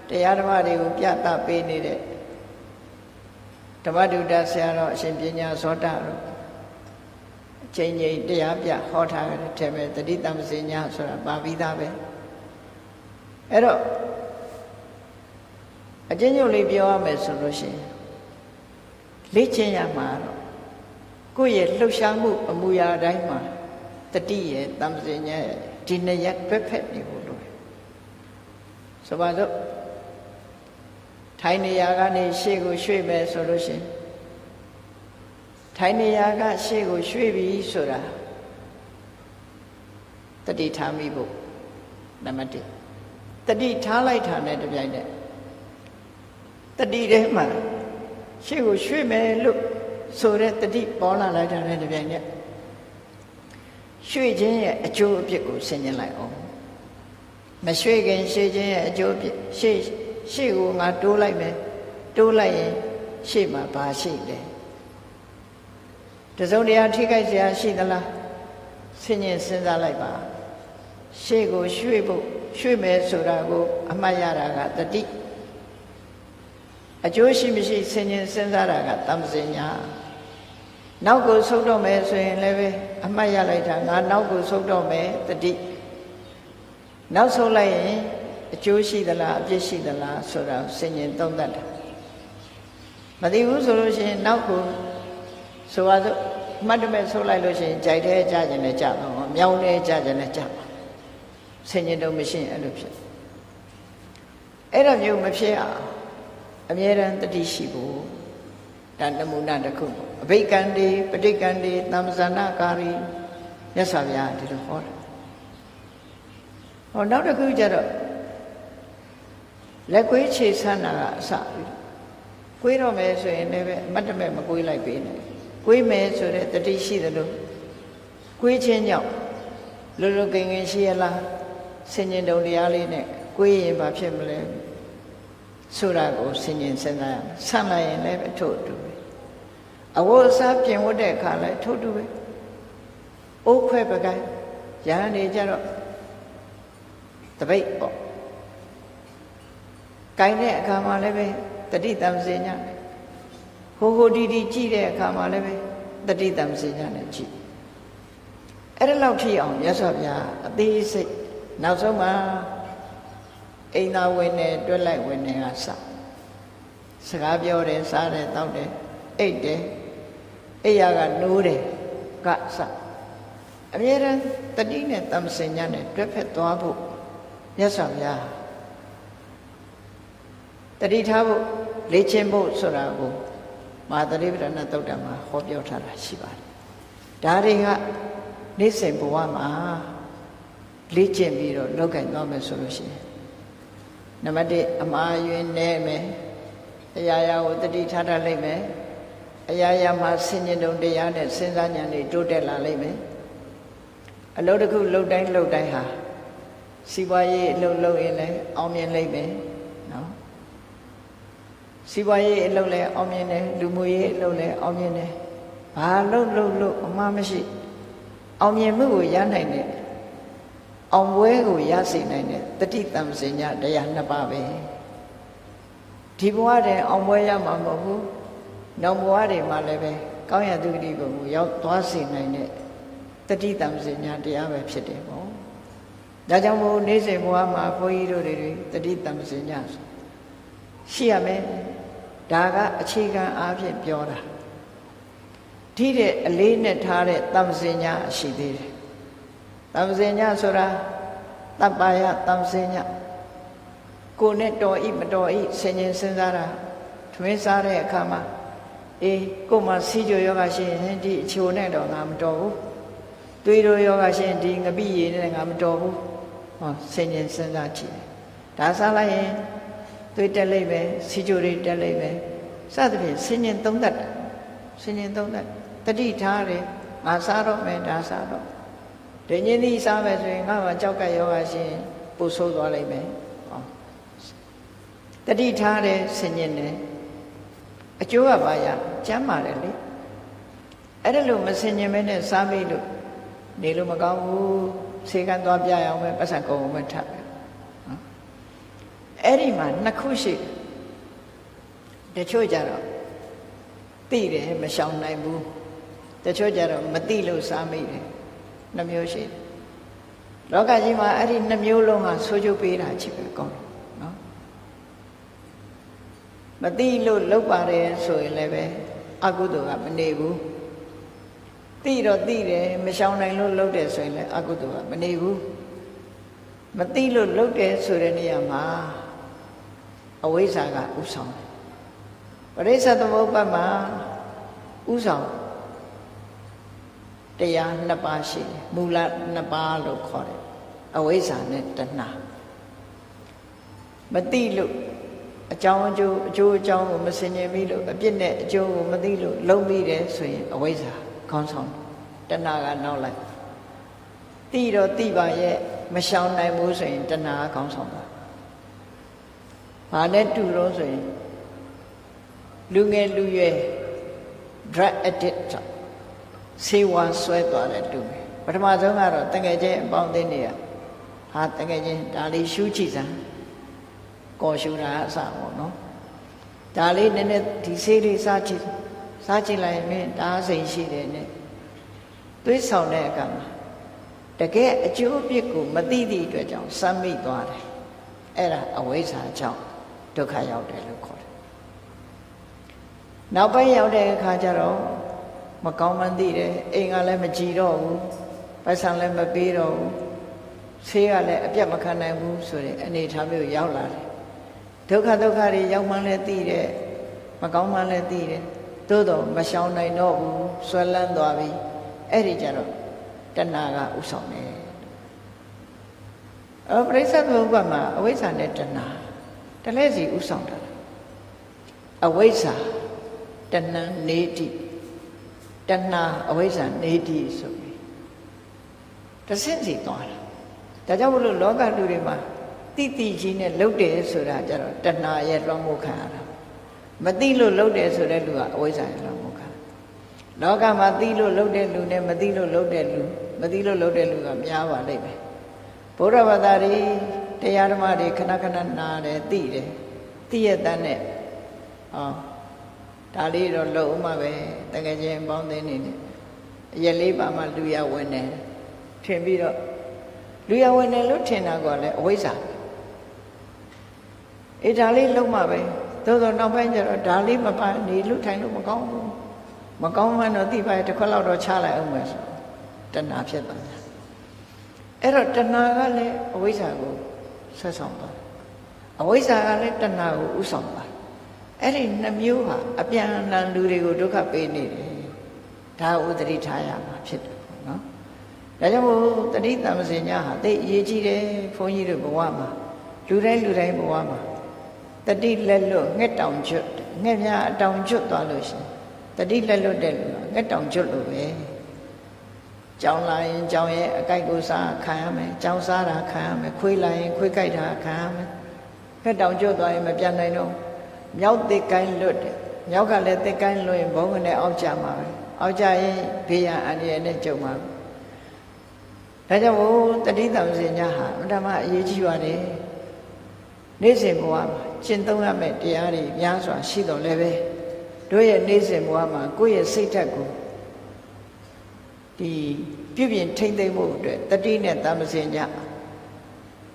တရားဓမ္မတွေကိုပြသပေးနေတဲ့ဓမ္မဒုဒဆရာတော်အရှင်ပညာဇောတတို့အချိန်ကြီးတရားပြဟောထားတဲ့ထဲမှာတတိတမ္ပစင်ညဆိုတာပါပြီးသားပဲအဲ့တော့အကျဉ်းချုပ်လေးပြောရမယ်ဆိုလို့ရှိရင်လေ့ကျင့်ရမှာတော့ကိုယ့်ရဲ့လှုပ်ရှားမှုအမူအရာတိုင်းမှာတတိရဲ့တမ္ပစင်ညရဲ့ဒီနှစ်ရက်တွဲဖက်နေဖို့လိုတယ်ဆိုပါစို့ထိုင်နေရာကနေရှေ့ကိုရွှေ့မယ်ဆိုလို့ရှိရင်ထိုင်နေရာကရှေ့ကိုရွှေ့ပြီဆိုတာတတိထားမိဖို့နံပါတ်1တတိထားလိုက်တာနဲ့တပြိုင်နက်တတိထဲမှာရှေ့ကိုရွှေ့မယ်လို့ဆိုတဲ့တတိပေါ်လာလိုက်တာနဲ့တပြိုင်နက်ရွှေ့ခြင်းရဲ့အကျိုးအပြစ်ကိုဆင်ခြင်လိုက်အောင်မရွှေ့ခင်ရှေ့ခြင်းရဲ့အကျိုးအပြစ်ရှေ့ကိုငါတိုးလိုက်မယ်တိုးလိုက်ရင်ရှေ့မှာဘာရှိလဲတစုံတရာထိခိုက်စရာရှိသလားဆင်ញင်စဉ်းစားလိုက်ပါရှေ့ကိုရွှေ့ဖို့ရွှေ့မယ်ဆိုတာကိုအမှတ်ရတာကတတိအကျိုးရှိမရှိဆင်ញင်စဉ်းစားတာကတမ္ပစင်ညာနောက်ကိုဆုတ်တော့မယ်ဆိုရင်လည်းပဲအမှတ်ရလိုက်တာငါနောက်ကိုဆုတ်တော့မယ်တတိနောက်ဆုတ်လိုက်ရင်အကျိုးရှိသလားအပြစ်ရှိသလားဆိုတာဆင်ញင်သုံးသပ်တာမသိဘူးဆိုလို့ရှိရင်နောက်ကိုဆိုပါစို့မှတ်တမဲ့ဆုတ်လိုက်လို့ရှိရင်ကြိုက်တဲ့ကြကြင်နဲ့ကြတော့မြောင်းတဲ့ကြကြင်နဲ့ကြပါဆင်ញင်တော့မရှိရင်အဲ့လိုဖြစ်အဲ့တော့မျိုးမဖြစ်အောင်အမြဲတမ်းတတိရှိဖို့ဒါနမူနာတစ်ခုအဘိက္ခန္တိပဋိက္ခန္တိသံသနာကာရီမြတ်စွာဘုရားဒီလိုဟောတာဟောနောက်တစ်ခုကျတော့လက်ကွေးခြေဆန်းတာကအစပြီးကွေးတော့မယ်ဆိုရင်လည်းပဲအမတ်တမဲ့မကွေးလိုက်ပေးနဲ့ကွေးမယ်ဆိုတဲ့တတိရှိသလိုကွေးခြင်းကြောင့်လွတ်လွတ်ကင်ကင်ရှိရလားဆင်ញင်တုံတရားလေးနဲ့ကွေးရင်ဘာဖြစ်မလဲဆိုတာကိုဆင်ញင်စဉ်းစားရမယ်ဆန့်လိုက်ရင်လည်းထို့အတူပဲအဝတ်အစားပြင်ဝတ်တဲ့အခါလည်းထို့တူပဲအိုးခွဲပကိုင်းရဟန်းတွေကြတော့တပိတ်ပေါ့ကိုင်းတဲ့အခါမှာလည်းပဲတတိတမ္ပစင်ညဟိုဒီကြည့်တဲ့အခါမှာလည်းပဲတတိတမ္ပစင်ညနဲ့ကြည့်အဲ့ဒါလောက်ထိအောင်မြတ်စွာဘုရားအသေးစိတ်နောက်ဆုံးမှာအိမ်သာဝင်နေတွက်လိုက်ဝင်နေကစကားပြောတယ်စားတယ်တောက်တယ်အိတ်တယ်အိယာကနိုးတယ်ကအမြဲတမ်းတတိနဲ့တမ္ပစင်ညနဲ့တွဲဖက်သွားဖို့မြတ်စွာဘုရားတတိထားဖို့လေ့ကျင့်ဖို့ဆိုတာကိုမဟာသတိပဋ္ဌာန်သုတ်တံမှာဟောပြောထားတာရှိပါတယ်ဒါတွေကနေ့စဉ်ဘဝမှာလေ့ကျင့်ပြီးတော့လုပ်ကိုင်သွားမယ်ဆိုလို့ရှိရင်နံပါတ်1အမှားယွင်းနေမယ်အရာရာကိုတတိထားတတ်လိမ့်မယ်အရာရာမှာဆင်ញင်တုံတရားနဲ့စဉ်းစားဉာဏ်တွေတိုးတက်လာလိမ့်မယ်အလုပ်တစ်ခုလုပ်တိုင်းဟာစီးပွားရေးအလုပ်လုပ်ရင်လည်းအောင်မြင်လိမ့်မယ်နော်စီးပွားရေးအလုပ်လည်းအောင်မြင်တယ်လူမှုရေးအလုပ်လည်းအောင်မြင်တယ်ဘာလုပ်အမှားမရှိအောင်မြင်မှုကိုရနိုင်တယ်အောင်ပွဲကိုရစေနိုင်တဲ့တတိတမ္ပစင်ညတရား2ပါးပဲဒီဘဝတည်းအောင်ပွဲရမှာမဟုတ်ဘူးနောက်ဘဝတွေမှာလည်းပဲကောင်းရသူဂတိကိုရောက်သွားစေနိုင်တဲ့တတိတမ္ပစင်ညတရားပဲဖြစ်တယ်ပေါ့ဒါကြောင့်မို့နေ့စဉ်ဘဝမှာဘုန်းကြီးတို့တွေတတိတမ္ပစင်ညရှိရမယ်ဒါကအခြေခံအားဖြင့်ပြောတာဒ ထိတဲ့အလေးနဲ့ထားတဲ့တမ္ပစင်ညာရှိသေးတယ်တမ္ပစင်ညာဆိုတာတပ္ပါယတမ္ပစင်ညာကိုယ်နဲ့တော်ဤမတော်ဤဆင်ញင်စဉ်းစားတာထမင်းစားတဲ့အခါမှာအေးကိုယ်မှာစီးကြယောဂရှိရင်ဒီအချိုနဲ့တော့ငါမတော်ဘူးတွေးတို့ယောဂရှိရင်ဒီငပိရည်နဲ့ငါမတော်ဘူးဟောဆင်ញင်စဉ်းစားကြည့်ဒါစားလိုက်ရင်တွေးတက်လိုက်ပဲစီးကြတွေတက်လိုက်ပဲစသဖြင့်ဆင်ញင်သုံးတတ်တယ်ဆင်ញင်သုံးတတ်တတိထားတယ်ငါစားတော့မယ်ဒါစားတော့ဒိဉ္ဇိစားမယ်ဆိုရင်ငါမှာကြောက်ကယောဂရှိရင်ပူဆိုးသွားလိုက်မယ်ဟောတတိထားတယ်ဆင်ញင်တယ်အကျိုးကဘာရကျမ်းပါတယ်လေအဲ့ဒါလို့မဆင်ញင်မဲနဲ့စားမိလို့နေလို့မကောင်းဘူးဆေးကန်းသွားပြရအောင်ပဲပတ်စံကုန်အောင်ပဲထပ်ပဲနော်အဲ့ဒီမှာနှစ်ခုရှိတချို့ကြတော့သိတယ်မရှောင်နိုင်ဘူးတချို့ကြတော့မသိလို့စားမိတယ်နှမျိုးရှိတယ်လောကကြီးမှာအဲ့ဒီနှမျိုးလုံးဟာဆိုးကျိုးပေးတာချစ်ပဲကောင်းနော်မသိလို့လောက်ပါတယ်ဆိုရင်လည်းပဲအကုသိုလ်ကမနေဘူးသိတော့သိတယ်မရှောင်နိုင်လို့လောက်တယ်ဆိုရင်လည်းအကုသိုလ်ကမနေဘူးမသိလို့လောက်တယ်ဆိုတဲ့နေရာမှာအဝိဇ္ဇာကဥဆောင်တယ်ပရိစ္ဆေသမုပ္ပါဒ်မှာဥဆောင်တရားနှစ်ပါးရှိတယ်မူလနှစ်ပါးလို့ခေါ်တယ်အဝိဇ္ဇာနဲ့တဏှာမသိလို့အကြောင်းအကျိုးအကြောင်းကိုမဆင်ခြင်မိလို့အပြစ်နဲ့အကျိုးကိုမသိလို့လုံးမိတယ်ဆိုရင်အဝိဇ္ဇာခေါင်းဆောင်တဏှာကနောက်လိုက်သိတော့သိပါရဲ့မရှောင်နိုင်ဘူးဆိုရင်တဏှာကခေါင်းဆောင်တာဘာနဲ့တူတော့ဆိုရင်လူငယ်လူရွယ် drug addict ဆေးဝါးဆွဲသွားတဲ့တူပဲပထမဆုံးကတော့တကယ်ချင်းအပေါင်းအသင်းတွေကဟာတကယ်ချင်းဒါလေးရှူးကြည့်စမ်းကော်ရှူတာအစပေါ့နော်ဒါလေးနည်းနည်းဒီဆေးလေးစားကြည့်လိုက်ရင်မင်းဒါစိန်ရှိတယ်နဲ့သွေးဆောင်တဲ့အခါမှာတကယ်အကျိုးအပြစ်ကိုမသိသည့်အတွက်ကြောင့်စမ်းမိသွားတယ်အဲ့ဒါအဝိဇ္ဇာကြောင့်ဒုက္ခရောက်တယ်လို့ခေါ်တယ်နောက်ပိုင်းရောက်တဲ့အခါကျတော့မကောင်းမှန်းသိတယ်အိမ်ကလည်းမကြည်တော့ဘူးပိုက်ဆံလည်းမပေးတော့ဘူးဆေးကလည်းအပြတ်မခံနိုင်ဘူးဆိုတဲ့အနေအထားမျိုးရောက်လာတယ်ဒုက္ခတွေရောက်မှန်းလည်းသိတယ်မကောင်းမှန်းလည်းသိတယ်သို့တော့မရှောင်နိုင်တော့ဘူးဆွဲလန်းသွားပြီအဲ့ဒီကျတော့တဏှာကဥဆောင်တယ်ပရိစ္ဆေသမုပ္ပါဒ်မှာအဝိဇ္ဇာနဲ့တဏှာတလဲစီဥဆောင်တာအဝိဇ္ဇာတဏှာနေတိတဏှာအဝိဇ္ဇာနေတိဆိုပြီးတစ်ဆင့်စီသွားတာဒါကြောင့်မလို့လောကလူတွေမှာတိတိကြီးနဲ့လှုပ်တယ်ဆိုတာကြတော့တဏှာရဲ့လွှမ်းမိုးခံရတာမသိလို့လှုပ်တယ်ဆိုတဲ့လူကအဝိဇ္ဇာရဲ့လွှမ်းမိုးခံလောကမှာသိလို့လှုပ်တဲ့လူနဲ့မသိလို့လှုပ်တဲ့လူမသိလို့လှုပ်တဲ့လူကများပါလိမ့်မယ်ဘုရားဘာသာတွေတရားဓမ္မတွေခဏခဏနာတယ်သိတယ်သိရတဲ့နဲ့ဒါလေးတော့လုံမှပဲတကယ်ချင်းပေါင်းသိနေတယ်အရက်လေးပါမှလူရဝင်တယ်ထင်ပြီးတော့လူရဝင်တယ်လို့ထင်တာကလည်းအဝိဇ္ဇာအေးဒါလေးလုံမှပဲသို့သောနောက်ပိုင်းကျတော့ဒါလေးမပါနေလို့ထိုင်လို့မကောင်းဘူးမကောင်းမှတော့သိပါရဲ့တစ်ခွက်လောက်တော့ချလိုက်အောင်မယ်ဆိုတဏှာဖြစ်သွားတယ်အဲ့တော့တဏှာကလည်းအဝိဇ္ဇာကိုဆက်ဆောင်သွားအဝိဇ္ဇာကလည်းတဏှာကိုဥဆောင်သွားအဲ့ဒီနှမျိုးဟာအပြန်အလှန်လူတွေကိုဒုက္ခပေးနေတယ်ဒါဥဒတိထားရမှာဖြစ်တယ်ပေါ့နော်ဒါကြောင့်မို့တတိတမ္ပစင်ညာဟာသိအရေးကြီးတယ်ဘုန်းကြီးတို့ဘဝမှာလူတိုင်းဘဝမှာတတိလက်လွတ်ငှက်တောင်ကျွတ်ငှက်များအတောင်ကျွတ်သွားလို့ရှိရင်တတိလက်လွတ်တဲ့လူကငှက်တောင်ကျွတ်လို့ပဲကြောင်လာရင်ကြောင်ရဲ့အကြိုက်ကိုစားခံရမယ်ကြောင်စားတာခံရမယ်ခွေးလာရင်ခွေးကြိုက်တာခံရမယ်ငှက်တောင်ကျွတ်သွားရင်မပြန်နိုင်တော့မြောက်တစ်ကိုင်းလွတ်တယ်မြောက်ကလည်းတစ်ကိုင်းလွတ်ရင်ဘုံကနေအောက်ကျမှာပဲအောက်ကျရင်ဘေးရန်အန္တရာယ်နဲ့ကြုံမှာဒါကြောင့်မို့တတိတံစင်ညာဟာအမှန်မှအရေးကြီးပါတယ်နေ့စဉ်ဘဝမှာကျင့်သုံးရမယ့်တရားတွေများစွာရှိတော်လည်းပဲတို့ရဲ့နေ့စဉ်ဘဝမှာကိုယ့်ရဲ့စိတ်ဓာတ်ကိုဒီပြုပြင်ထိမ့်သိမ့်မှုအတွက်တတိနဲ့တမ္ပစင်ညာ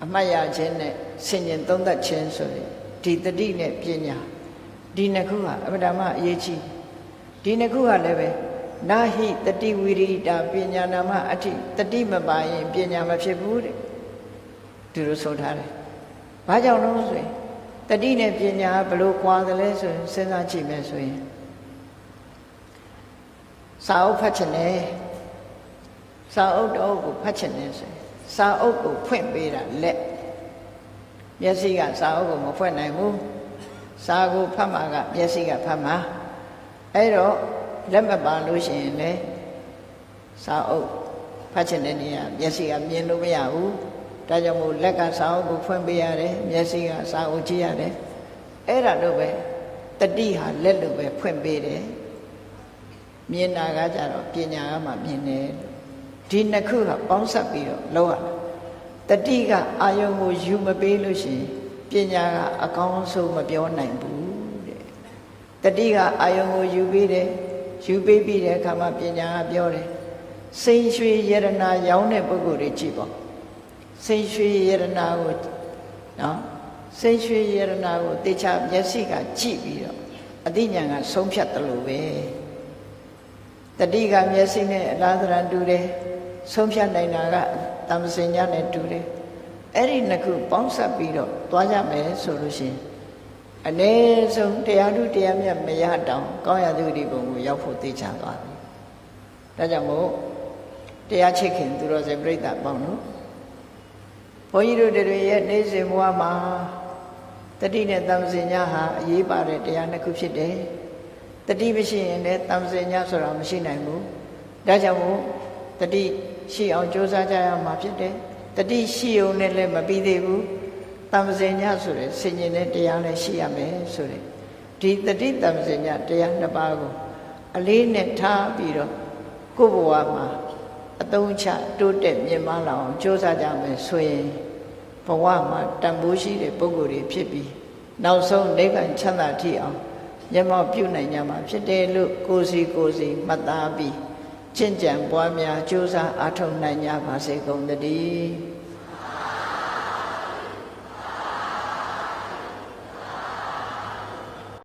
အမှတ်ရခြင်းနဲ့ဆင်ញင်သုံးသပ်ခြင်းဆိုရင်ဒီတတိနဲ့ပညာဒီနှစ်ခုဟာအမှန်တမ်းအရေးကြီးဒီနှစ်ခုကလည်းပဲ နာဟိတတိဝိရိတာပညာနာမအဋ္ဌိတတိမပါရင်ပညာမဖြစ်ဘူးတဲ့ဒီလိုဆိုထားတယ်ဘာကြောင့်လဲဆိုရင်တတိနဲ့ပညာဘယ်လိုကွာသလဲဆိုရင်စဉ်းစားကြည့်မယ်ဆိုရင်စာအုပ်ဖတ်ချင်တယ်စာအုပ်တော့ကိုဖတ်ချင်တယ်ဆိုရင်စာအုပ်ကိုဖွင့်ပေးတာလက်မျက်စိကစာအုပ်ကိုမဖွင့်နိုင်ဘူးစာကိုဖတ်မှာကမျက်စိကဖတ်မှာအဲ့တော့လက်မပါလို့ရှိရင်လေစာအုပ်ဖတ်ချင်တဲ့နေရာမျက်စိကမြင်လို့မရဘူးဒါကြောင့်မို့လက်ကစာအုပ်ကိုဖွင့်ပေးရတယ်မျက်စိကစာအုပ်ကြည့်ရတယ်အဲ့ဒါတော့ပဲတတိဟာလက်လိုပဲဖွင့်ပေးတယ်မြင်တာကကြတော့ပညာကမှမြင်တယ်ဒီနှစ်ခုကပေါင်းစပ်ပြီးတော့လောက်ရတာတတိကအာယုံကိုယူမပေးလို့ရှိရင်ပညာကအကောင်းဆုံးမပြောနိုင်ဘူးတဲ့တတိကအာယုံကိုယူပေးတယ်ယူပေးပြီးတဲ့အခါမှာပညာကပြောတယ်စိန်ရွှေယရနာရောင်းတဲ့ပုဂ္ဂိုလ်တွေကြည့်ပေါ့စိန်ရွှေယရနာကိုနော်စိန်ရွှေယရနာကိုတေချာမျက်စိကကြည့်ပြီးတော့အသိဉာဏ်ကဆုံးဖြတ်တယ်လို့ပဲတတိကမျက်စိနဲ့အလားသဏ္ဍာန်တူတယ်ဆုံးဖြတ်နိုင်တာကတမ္ပစဉ္ညာနဲ့တူတယ်အဲ့ဒီနှစ်ခုပေါင်းစပ်ပြီးတော့သွားကြမယ်ဆိုလို့ရှိရင်အ ਨੇ ဆုံးတရားထုတရားမြတ်မရတောင်ကောင်းရသူဒီဘုံကိုရောက်ဖို့သိချသွားပြီဒါကြောင့်မို့တရားချစ်ခင်သူတော်စင်ပြိဿပေါင်းတို့ဘုန်းကြီးတို့တွေရဲ့နေ့စဉ်ဘဝမှာတတိနဲ့တမ္ပစဉ္ညာဟာအရေးပါတဲ့တရားနှစ်ခုဖြစ်တယ်တတိမရှိရင်လည်းတမ္ပစဉ္ညာဆိုတာမရှိနိုင်ဘူးဒါကြောင့်မို့တတိရှိအောင်ကြိုးစားကြရမှာဖြစ်တယ်တတိရှိုံနဲ့လည်းမပြီးသေးဘူးတမ္ပစဉ္ညာဆိုတဲ့ဆင်ញင်တဲ့တရားလည်းရှိရမယ်ဆိုတဲ့ဒီတတိတမ္ပစဉ္ညာတရားနှစ်ပါးကိုအလေးနဲ့ထားပြီးတော့ကိုယ့်ဘဝမှာအသုံးချတိုးတက်မြင့်မားလာအောင်ကြိုးစားကြမယ်ဆိုရင်ဘဝမှာတန်ဖိုးရှိတဲ့ပုဂ္ဂိုလ်တွေဖြစ်ပြီးနောက်ဆုံးနိဗ္ဗာန်ချမ်းသာထိအောင်မျက်မှောက်ပြုနိုင်ကြမှာဖြစ်တယ်လို့ကိုယ်စီမှတ်သားပြီးကျင့်ကြံပွားများကြိုးစားအားထုတ်နိုင်ကြပါစေကုန်သတည်း